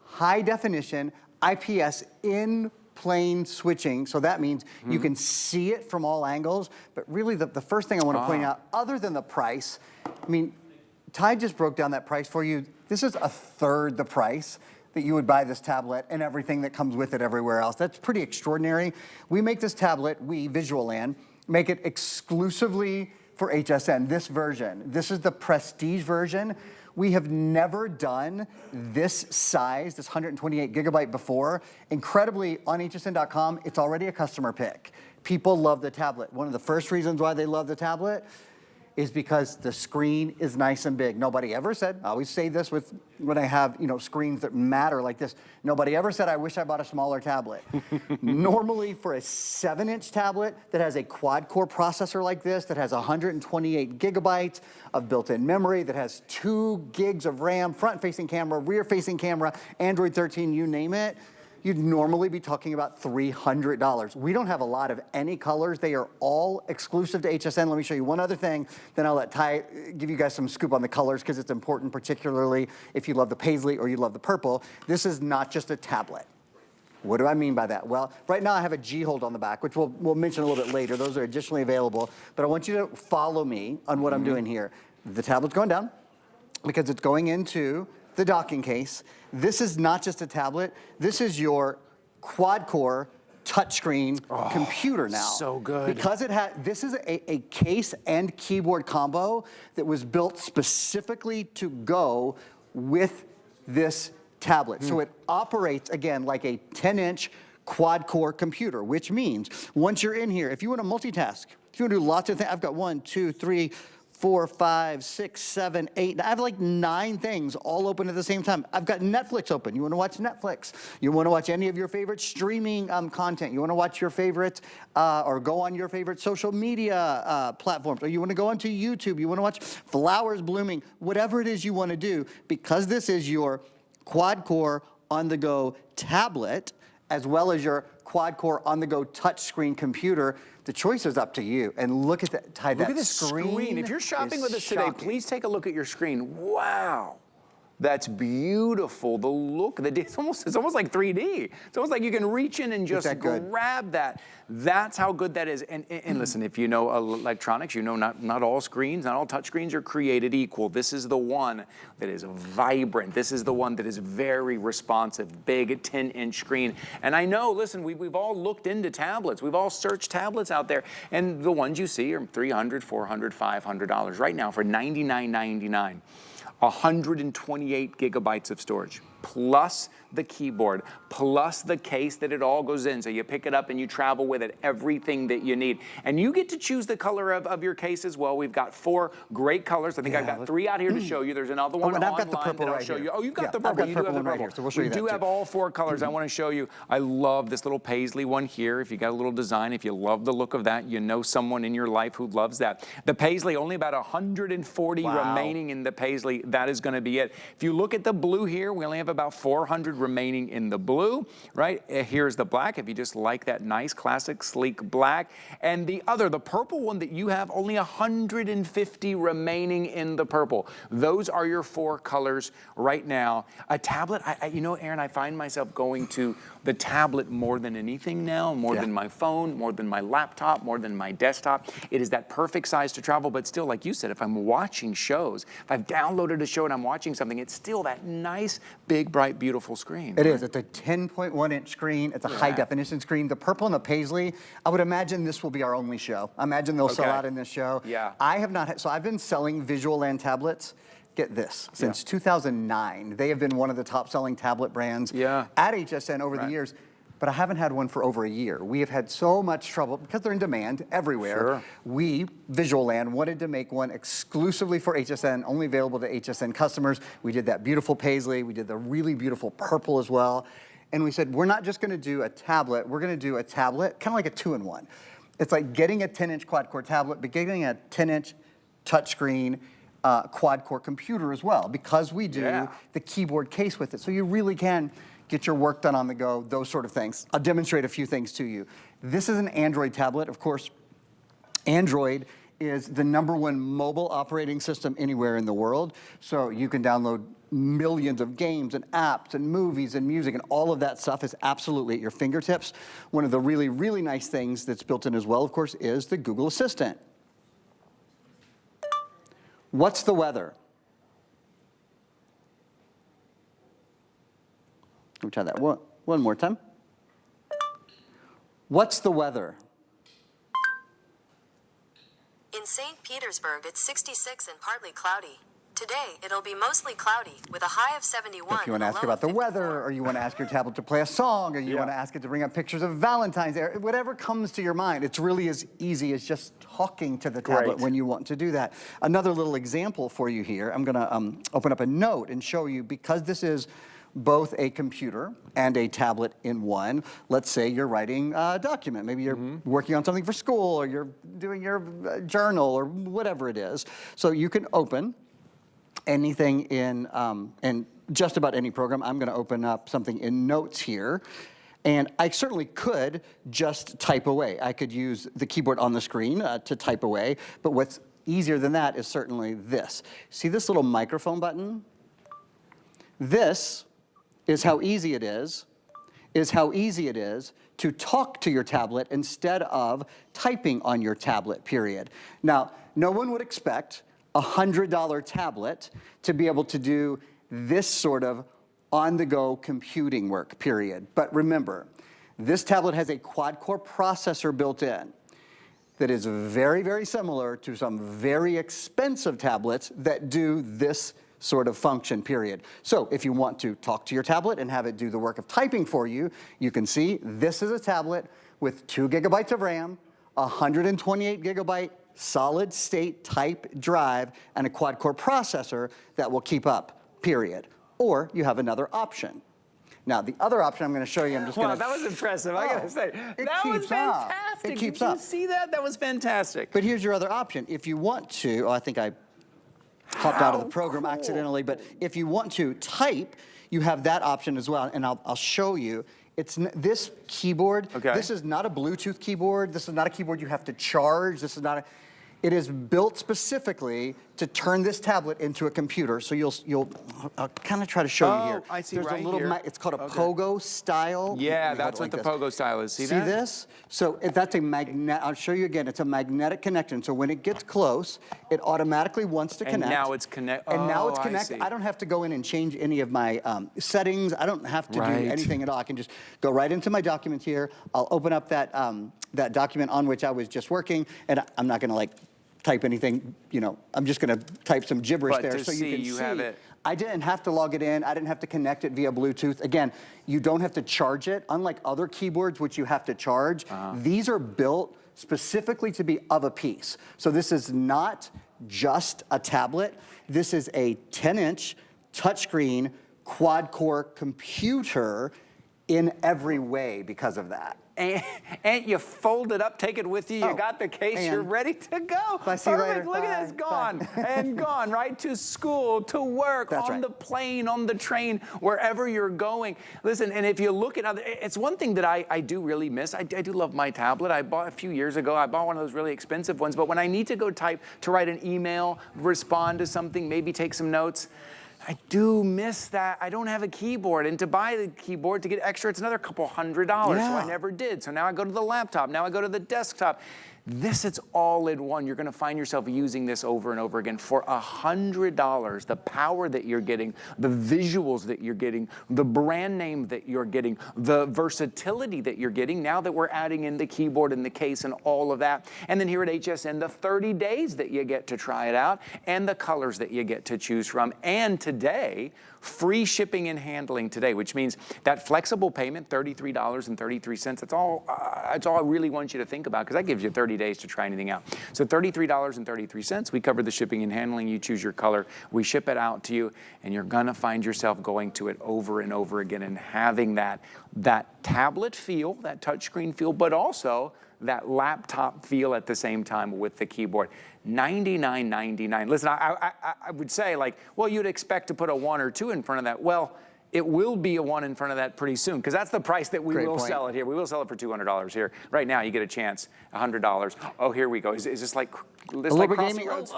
Speaker 10: high-definition, IPS in plane switching, so that means you can see it from all angles. But really the first thing I want to point out, other than the price, I mean, Ty just broke down that price for you. This is a third the price that you would buy this tablet and everything that comes with it everywhere else. That's pretty extraordinary. We make this tablet, Visualan, make it exclusively for HSN, this version. This is the Prestige version. We have never done this size, this 128 gigabyte before. Incredibly, on hsn.com, it's already a customer pick. People love the tablet. One of the first reasons why they love the tablet is because the screen is nice and big. Nobody ever said, I always say this when I have, screens that matter like this. Nobody ever said, I wish I bought a smaller tablet. Normally for a 7-inch tablet that has a quad-core processor like this, that has 128 gigabytes of built-in memory, that has 2 gigs of RAM, front-facing camera, rear-facing camera, Android 13, you name it, you'd normally be talking about $300. We don't have a lot of any colors. They are all exclusive to HSN. Let me show you one other thing, then I'll let Ty give you guys some scoop on the colors because it's important, particularly if you love the paisley or you love the purple. This is not just a tablet. What do I mean by that? Well, right now I have a G-hold on the back, which we'll mention a little bit later. Those are additionally available. But I want you to follow me on what I'm doing here. The tablet's going down because it's going into the docking case. This is not just a tablet. This is your quad-core touchscreen computer now.
Speaker 1: So good.
Speaker 10: Because this is a case and keyboard combo that was built specifically to go with this tablet. So it operates, again, like a 10-inch quad-core computer, which means once you're in here, if you want to multitask, if you want to do lots of things, I've got 1, 2, 3, 4, 5, 6, 7, 8. I have like 9 things all open at the same time. I've got Netflix open. You want to watch Netflix. You want to watch any of your favorite streaming content. You want to watch your favorite or go on your favorite social media platforms. Or you want to go onto YouTube. You want to watch flowers blooming. Whatever it is you want to do, because this is your quad-core on-the-go tablet, as well as your quad-core on-the-go touchscreen computer, the choice is up to you. And look at that, Ty,
Speaker 1: look at the screen. If you're shopping with us today, please take a look at your screen. Wow. That's beautiful. The look, it's almost like 3D. It's almost like you can reach in and just grab that. That's how good that is. And listen, if you know electronics, you know not all screens, not all touch screens are created equal. This is the one that is vibrant. This is the one that is very responsive, big 10-inch screen. And I know, listen, we've all looked into tablets. We've all searched tablets out there. And the ones you see are $300, $400, $500. Right now for $99.99. 128 gigabytes of storage, plus the keyboard, plus the case that it all goes in. So you pick it up and you travel with it, everything that you need. And you get to choose the color of your case as well. We've got 4 great colors. I think I've got 3 out here to show you. There's another one online
Speaker 10: I've got the purple
Speaker 1: that I'll show you. Oh, you've got the
Speaker 10: I've
Speaker 1: purple.
Speaker 10: got
Speaker 1: You
Speaker 10: the
Speaker 1: do have the
Speaker 10: purple right
Speaker 1: purple.
Speaker 10: here, so we'll show you that
Speaker 1: We do have all 4 colors. I want to show you. I love this little paisley one here. If you got a little design, if you love the look of that, you know someone in your life who loves that. The paisley, only about 140 remaining in the paisley. That is going to be it. If you look at the blue here, we only have about 400 remaining in the blue, right? Here's the black, if you just like that nice, classic, sleek black. And the purple one that you have, only 150 remaining in the purple. Those are your 4 colors right now. A tablet, you know, Aaron, I find myself going to the tablet more than anything now, more than my phone, more than my laptop, more than my desktop. It is that perfect size to travel, but still, like you said, if I'm watching shows, if I've downloaded a show and I'm watching something, it's still that nice, big, bright, beautiful screen.
Speaker 10: It is. It's a 10.1-inch screen. It's a high-definition screen. The purple and the paisley, I would imagine this will be our only show. I imagine they'll sell out in this show.
Speaker 1: Yeah.
Speaker 10: I have not, so I've been selling Visual Land tablets, get this, since 2009. They have been one of the top-selling tablet brands at HSN over the years. But I haven't had one for over a year. We have had so much trouble because they're in demand everywhere. We, Visual Land, wanted to make one exclusively for HSN, only available to HSN customers. We did that beautiful paisley. We did the really beautiful purple as well. And we said, we're not just going to do a tablet. We're going to do a tablet, kind of like a 2-in-1. It's like getting a 10-inch quad-core tablet, but getting a 10-inch touchscreen quad-core computer as well, because we do the keyboard case with it. So you really can get your work done on the go, those sort of things. I'll demonstrate a few things to you. This is an Android tablet. Of course, Android is the #1 mobile operating system anywhere in the world. So you can download millions of games and apps and movies and music, and all of that stuff is absolutely at your fingertips. One of the really, really nice things that's built in as well, of course, is the Google Assistant. What's the weather? Let me try that one more time. What's the weather?
Speaker 11: In St. Petersburg, it's 66 and partly cloudy. Today, it'll be mostly cloudy with a high of 71.
Speaker 10: If you want to ask about the weather, or you want to ask your tablet to play a song, or you want to ask it to bring up pictures of Valentine's Day, whatever comes to your mind, it's really as easy as just talking to the tablet when you want to do that. Another little example for you here, I'm going to open up a note and show you, because this is both a computer and a tablet in one. Let's say you're writing a document. Maybe you're working on something for school, or you're doing your journal, or whatever it is. So you can open anything in just about any program. I'm going to open up something in Notes here. And I certainly could just type away. I could use the keyboard on the screen to type away. But what's easier than that is certainly this. See this little microphone button? This is how easy it is to talk to your tablet instead of typing on your tablet, period. Now, no one would expect a $100 tablet to be able to do this sort of on-the-go computing work, period. But remember, this tablet has a quad-core processor built in that is very, very similar to some very expensive tablets that do this sort of function, period. So if you want to talk to your tablet and have it do the work of typing for you, you can see this is a tablet with 2 gigabytes of RAM, 128 gigabyte solid state type drive, and a quad-core processor that will keep up, period. Or you have another option. Now, the other option I'm going to show you, I'm just going to...
Speaker 1: Wow, that was impressive, I got to say. That was fantastic.
Speaker 10: It keeps
Speaker 1: up.
Speaker 10: up.
Speaker 1: Did you see that? That was fantastic.
Speaker 10: But here's your other option. If you want to, I think I hopped out of the program accidentally, but if you want to type, you have that option as well, and I'll show you. It's this keyboard, this is not a Bluetooth keyboard. This is not a keyboard you have to charge. This is not a... It is built specifically to turn this tablet into a computer. So I'll kind of try to show you here.
Speaker 1: I see.
Speaker 10: There's
Speaker 1: right
Speaker 10: a little
Speaker 1: here.
Speaker 10: It's called a pogo style.
Speaker 1: Yeah, that's what the pogo style is. See
Speaker 10: that? See this? So that's a magnet. I'll show you again. It's a magnetic connection. So when it gets close, it automatically wants to connect.
Speaker 1: And now it's connected.
Speaker 10: And now it's connected. I don't have to go in and change any of my settings. I don't have to do anything at all. I can just go right into my documents here. I'll open up that that document on which I was just working, and I'm not going to type anything, I'm just going to type some gibberish there so you can see.
Speaker 1: Have it.
Speaker 10: I didn't have to log it in. I didn't have to connect it via Bluetooth. Again, you don't have to charge it. Unlike other keyboards, which you have to charge, these are built specifically to be of a piece. So this is not just a tablet. This is a 10-inch touchscreen quad-core computer in every way because of that.
Speaker 1: And you fold it up, take it with you, you got the case, you're ready to go.
Speaker 10: Bye, see you later.
Speaker 1: Look at this, gone, and gone, right to school, to work, on the plane, on the train, wherever you're going. Listen, and if you look at it's one thing that I do really miss. I do love my tablet. I bought a few years ago, I bought one of those really expensive ones, but when I need to go type, to write an email, respond to something, maybe take some notes, I do miss that. I don't have a keyboard, and to buy the keyboard to get extra, it's another couple $100. So I never did. So now I go to the laptop. Now I go to the desktop. This, it's all in one. You're going to find yourself using this over and over again for $100. The power that you're getting, the visuals that you're getting, the brand name that you're getting, the versatility that you're getting now that we're adding in the keyboard and the case and all of that. And then here at HSN, the 30 days that you get to try it out and the colors that you get to choose from. And today, free shipping and handling today, which means that flexible payment, $33.33. That's all I really want you to think about, because that gives you 30 days to try anything out. So $33.33. We cover the shipping and handling. You choose your color. We ship it out to you, and you're gonna find yourself going to it over and over again and having that tablet feel, that touchscreen feel, but also that laptop feel at the same time with the keyboard. $99.99. Listen, I would say, well, you'd expect to put a 1 or 2 in front of that. Well, it will be a 1 in front of that pretty soon, because that's the price that we will sell it here. We will sell it for $200 here. Right now, you get a chance, $100. Oh, here we go. Is this like
Speaker 10: Crossing Roads?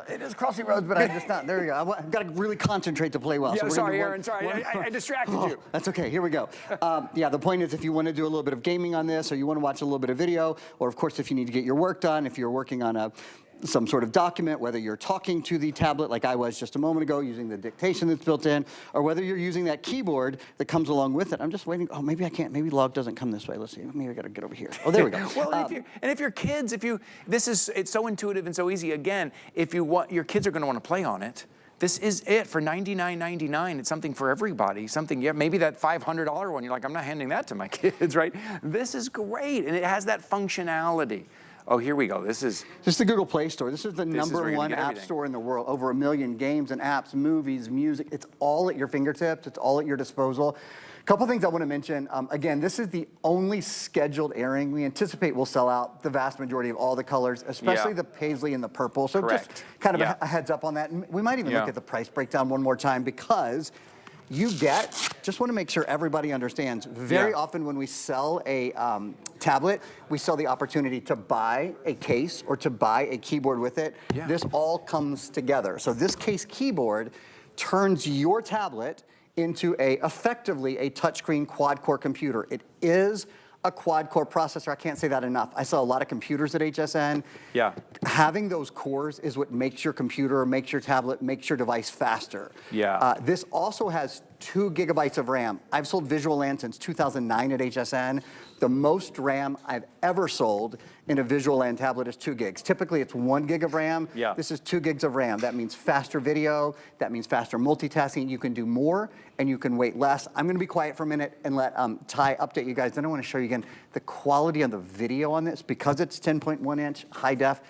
Speaker 10: It is Crossing Roads, but I'm just not. There you go. I've got to really concentrate to play well.
Speaker 1: Yeah, so sorry, Aaron. Sorry, I distracted you.
Speaker 10: That's okay. Here we go. The point is, if you want to do a little bit of gaming on this, or you want to watch a little bit of video, or of course, if you need to get your work done, if you're working on some sort of document, whether you're talking to the tablet like I was just a moment ago using the dictation that's built in, or whether you're using that keyboard that comes along with it. I'm just waiting. Oh, maybe I can't. Maybe log doesn't come this way. Let's see. Maybe I got to get over here. Oh, there we go.
Speaker 1: Well, if your kids, it's so intuitive and so easy. Again, if you want, your kids are going to want to play on it. This is it for $99.99. It's something for everybody. Something, yeah, maybe that $500 one, you're like, I'm not handing that to my kids, right? This is great, and it has that functionality. Oh, here we go. This is
Speaker 10: the Google Play Store. This is the #1 app store in the world. Over 1 million games and apps, movies, music. It's all at your fingertips. It's all at your disposal. A couple things I want to mention. Again, this is the only scheduled airing. We anticipate will sell out the vast majority of all the colors, especially the paisley and the purple. So just kind of a heads up on that. And we might even look at the price breakdown one more time because you get, just want to make sure everybody understands, very often when we sell a tablet, we sell the opportunity to buy a case or to buy a keyboard with it. This all comes together. So this case keyboard turns your tablet into effectively a touchscreen quad-core computer. It is a quad-core processor. I can't say that enough. I sell a lot of computers at HSN.
Speaker 1: Yeah.
Speaker 10: Having those cores is what makes your computer, makes your tablet, makes your device faster.
Speaker 1: Yeah.
Speaker 10: This also has 2 gigabytes of RAM. I've sold Visual LAN since 2009 at HSN. The most RAM I've ever sold in a Visual LAN tablet is 2 gigs. Typically it's 1 gig of RAM.
Speaker 1: Yeah.
Speaker 10: This is 2 gigs of RAM. That means faster video, that means faster multitasking. You can do more and you can wait less. I'm gonna be quiet for a minute and let Ty update you guys. Then I wanna show you again the quality of the video on this because it's 10.1 inch high def.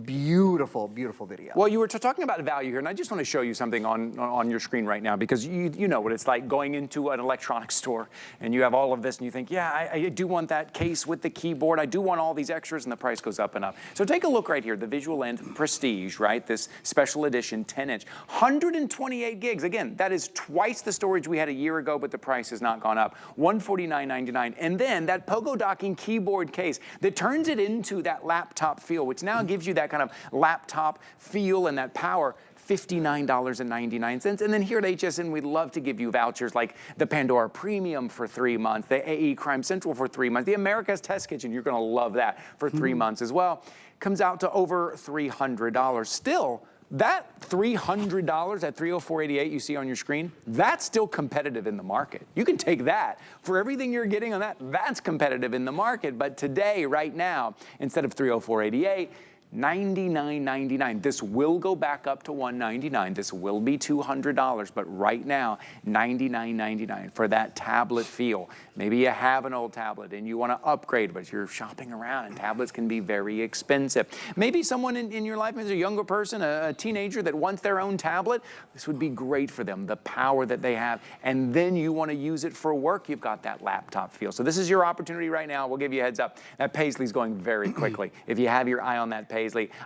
Speaker 10: Beautiful, beautiful video.
Speaker 1: Well, you were talking about value here, and I just want to show you something on your screen right now because you know what it's like going into an electronics store and you have all of this and you think, yeah, I do want that case with the keyboard. I do want all these extras, and the price goes up and up. So take a look right here, the Visual LAN Prestige, right? This special edition 10-inch, 128 gigs. Again, that is twice the storage we had a year ago, but the price has not gone up. $149.99. And then that Pogo docking keyboard case that turns it into that laptop feel, which now gives you that kind of laptop feel and that power, $59.99. And then here at HSN, we'd love to give you vouchers like the Pandora Premium for 3 months, the AE Crime Central for 3 months, the America's Test Kitchen, you're gonna love that for 3 months as well. Comes out to over $300. Still, that $300, that $304.88 you see on your screen, that's still competitive in the market. You can take that. For everything you're getting on that, that's competitive in the market. But today, right now, instead of $304.88, $99.99. This will go back up to $199. This will be $200, but right now, $99.99 for that tablet feel. Maybe you have an old tablet and you want to upgrade, but you're shopping around and tablets can be very expensive. Maybe someone in your life is a younger person, a teenager that wants their own tablet. This would be great for them, the power that they have. And then you want to use it for work, you've got that laptop feel. So this is your opportunity right now. We'll give you a heads up. That Paisley's going very quickly. If you have your eye on that Paisley,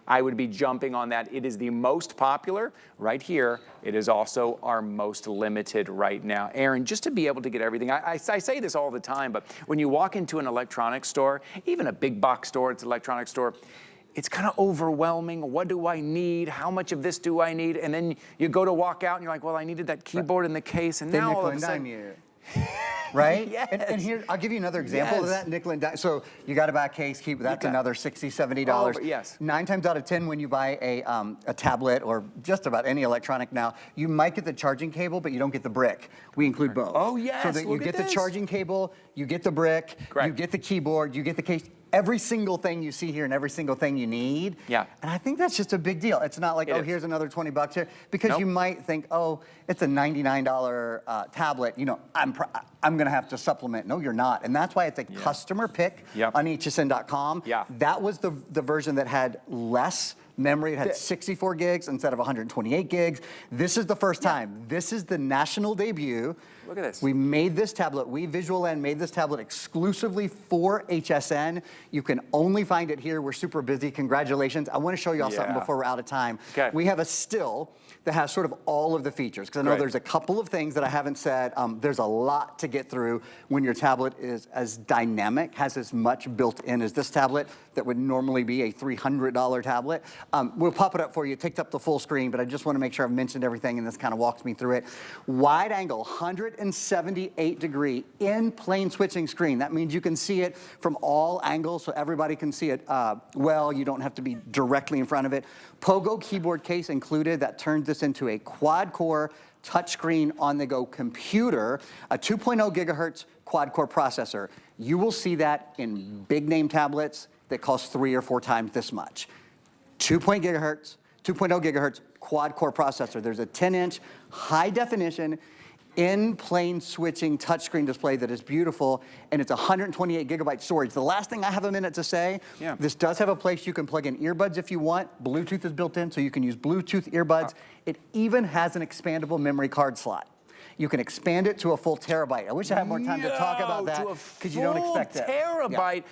Speaker 1: I would be jumping on that. It is the most popular right here. It is also our most limited right now. Aaron, just to be able to get everything, I say this all the time, but when you walk into an electronics store, even a big box store, it's an electronics store, it's kind of overwhelming. What do I need? How much of this do I need? And then you go to walk out and you're like, well, I needed that keyboard and the case, and now all of a sudden,
Speaker 10: right?
Speaker 1: Yes.
Speaker 10: And here, I'll give you another example of that, nickel and dime. So you got to buy a case, that's another $60, $70.
Speaker 1: Oh, yes.
Speaker 10: 9 times out of 10 when you buy a tablet or just about any electronic now, you might get the charging cable, but you don't get the brick. We include both.
Speaker 1: Oh, yes,
Speaker 10: so that you get the charging cable, you get the brick, you get the keyboard, you get the case. Every single thing you see here and every single thing you need.
Speaker 1: Yeah.
Speaker 10: And I think that's just a big deal. It's not like, oh, here's another 20 bucks here. Because you might think, oh, it's a $99 tablet. You know, I'm going to have to supplement. No, you're not. And that's why it's a customer pick on hsn.com.
Speaker 1: Yeah.
Speaker 10: That was the version that had less memory. It had 64 gigs instead of 128 gigs. This is the first time. This is the national debut.
Speaker 1: Look at this.
Speaker 10: We made this tablet, Visual LAN made this tablet exclusively for HSN. You can only find it here. We're super busy. Congratulations. I want to show you all something before we're out of time.
Speaker 1: Okay.
Speaker 10: We have a still that has sort of all of the features, because I know there's a couple of things that I haven't said. There's a lot to get through when your tablet is as dynamic, has as much built in as this tablet that would normally be a $300 tablet. We'll pop it up for you. It takes up the full screen, but I just want to make sure I've mentioned everything, and this kind of walks me through it. Wide angle, 178 degree in plane switching screen. That means you can see it from all angles, so everybody can see it well. You don't have to be directly in front of it. Pogo keyboard case included. That turns this into a quad-core touchscreen on-the-go computer, a 2.0 gigahertz quad-core processor. You will see that in big-name tablets that cost 3 or 4 times this much. 2.0 gigahertz, 2.0 gigahertz quad-core processor. There's a 10-inch high-definition in-plane switching touchscreen display that is beautiful, and it's 128 gigabyte storage. The last thing I have a minute to say, this does have a place you can plug in earbuds if you want. Bluetooth is built in, so you can use Bluetooth earbuds. It even has an expandable memory card slot. You can expand it to a full terabyte. I wish I had more time to talk about that because you don't expect it.
Speaker 1: Terabyte.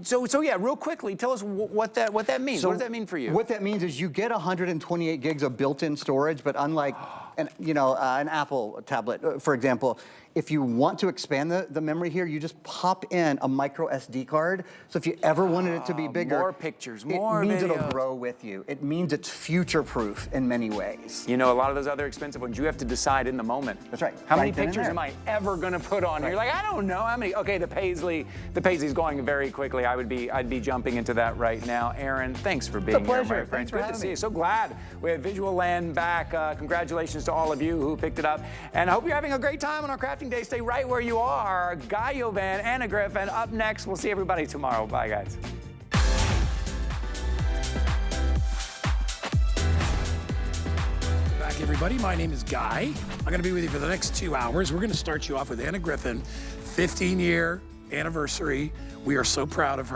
Speaker 1: So yeah, real quickly, tell us what that means. What does that mean for you?
Speaker 10: What that means is you get 128 gigs of built-in storage, but unlike an Apple tablet, for example, if you want to expand the memory here, you just pop in a micro SD card. So if you ever wanted it to be bigger,
Speaker 1: more pictures, more
Speaker 10: it means
Speaker 1: videos.
Speaker 10: It'll grow with you. It means it's future-proof in many ways.
Speaker 1: You know, a lot of those other expensive ones, you have to decide in the moment.
Speaker 10: That's right.
Speaker 1: How many pictures am I ever going to put on? You're like, I don't know how many. Okay, the Paisley's going very quickly. I'd be jumping into that right now. Aaron, thanks for being here, my friend. Good to see you. So glad we have Visual Land back. Congratulations to all of you who picked it up, and I hope you're having a great time on our crafting day. Stay right where you are. Guy Yovan, Anna Griffin, up next. We'll see everybody tomorrow. Bye, guys.
Speaker 12: Back, everybody. My name is Guy. I'm going to be with you for the next 2 hours. We're going to start you off with Anna Griffin, 15-year anniversary. We are so proud of her.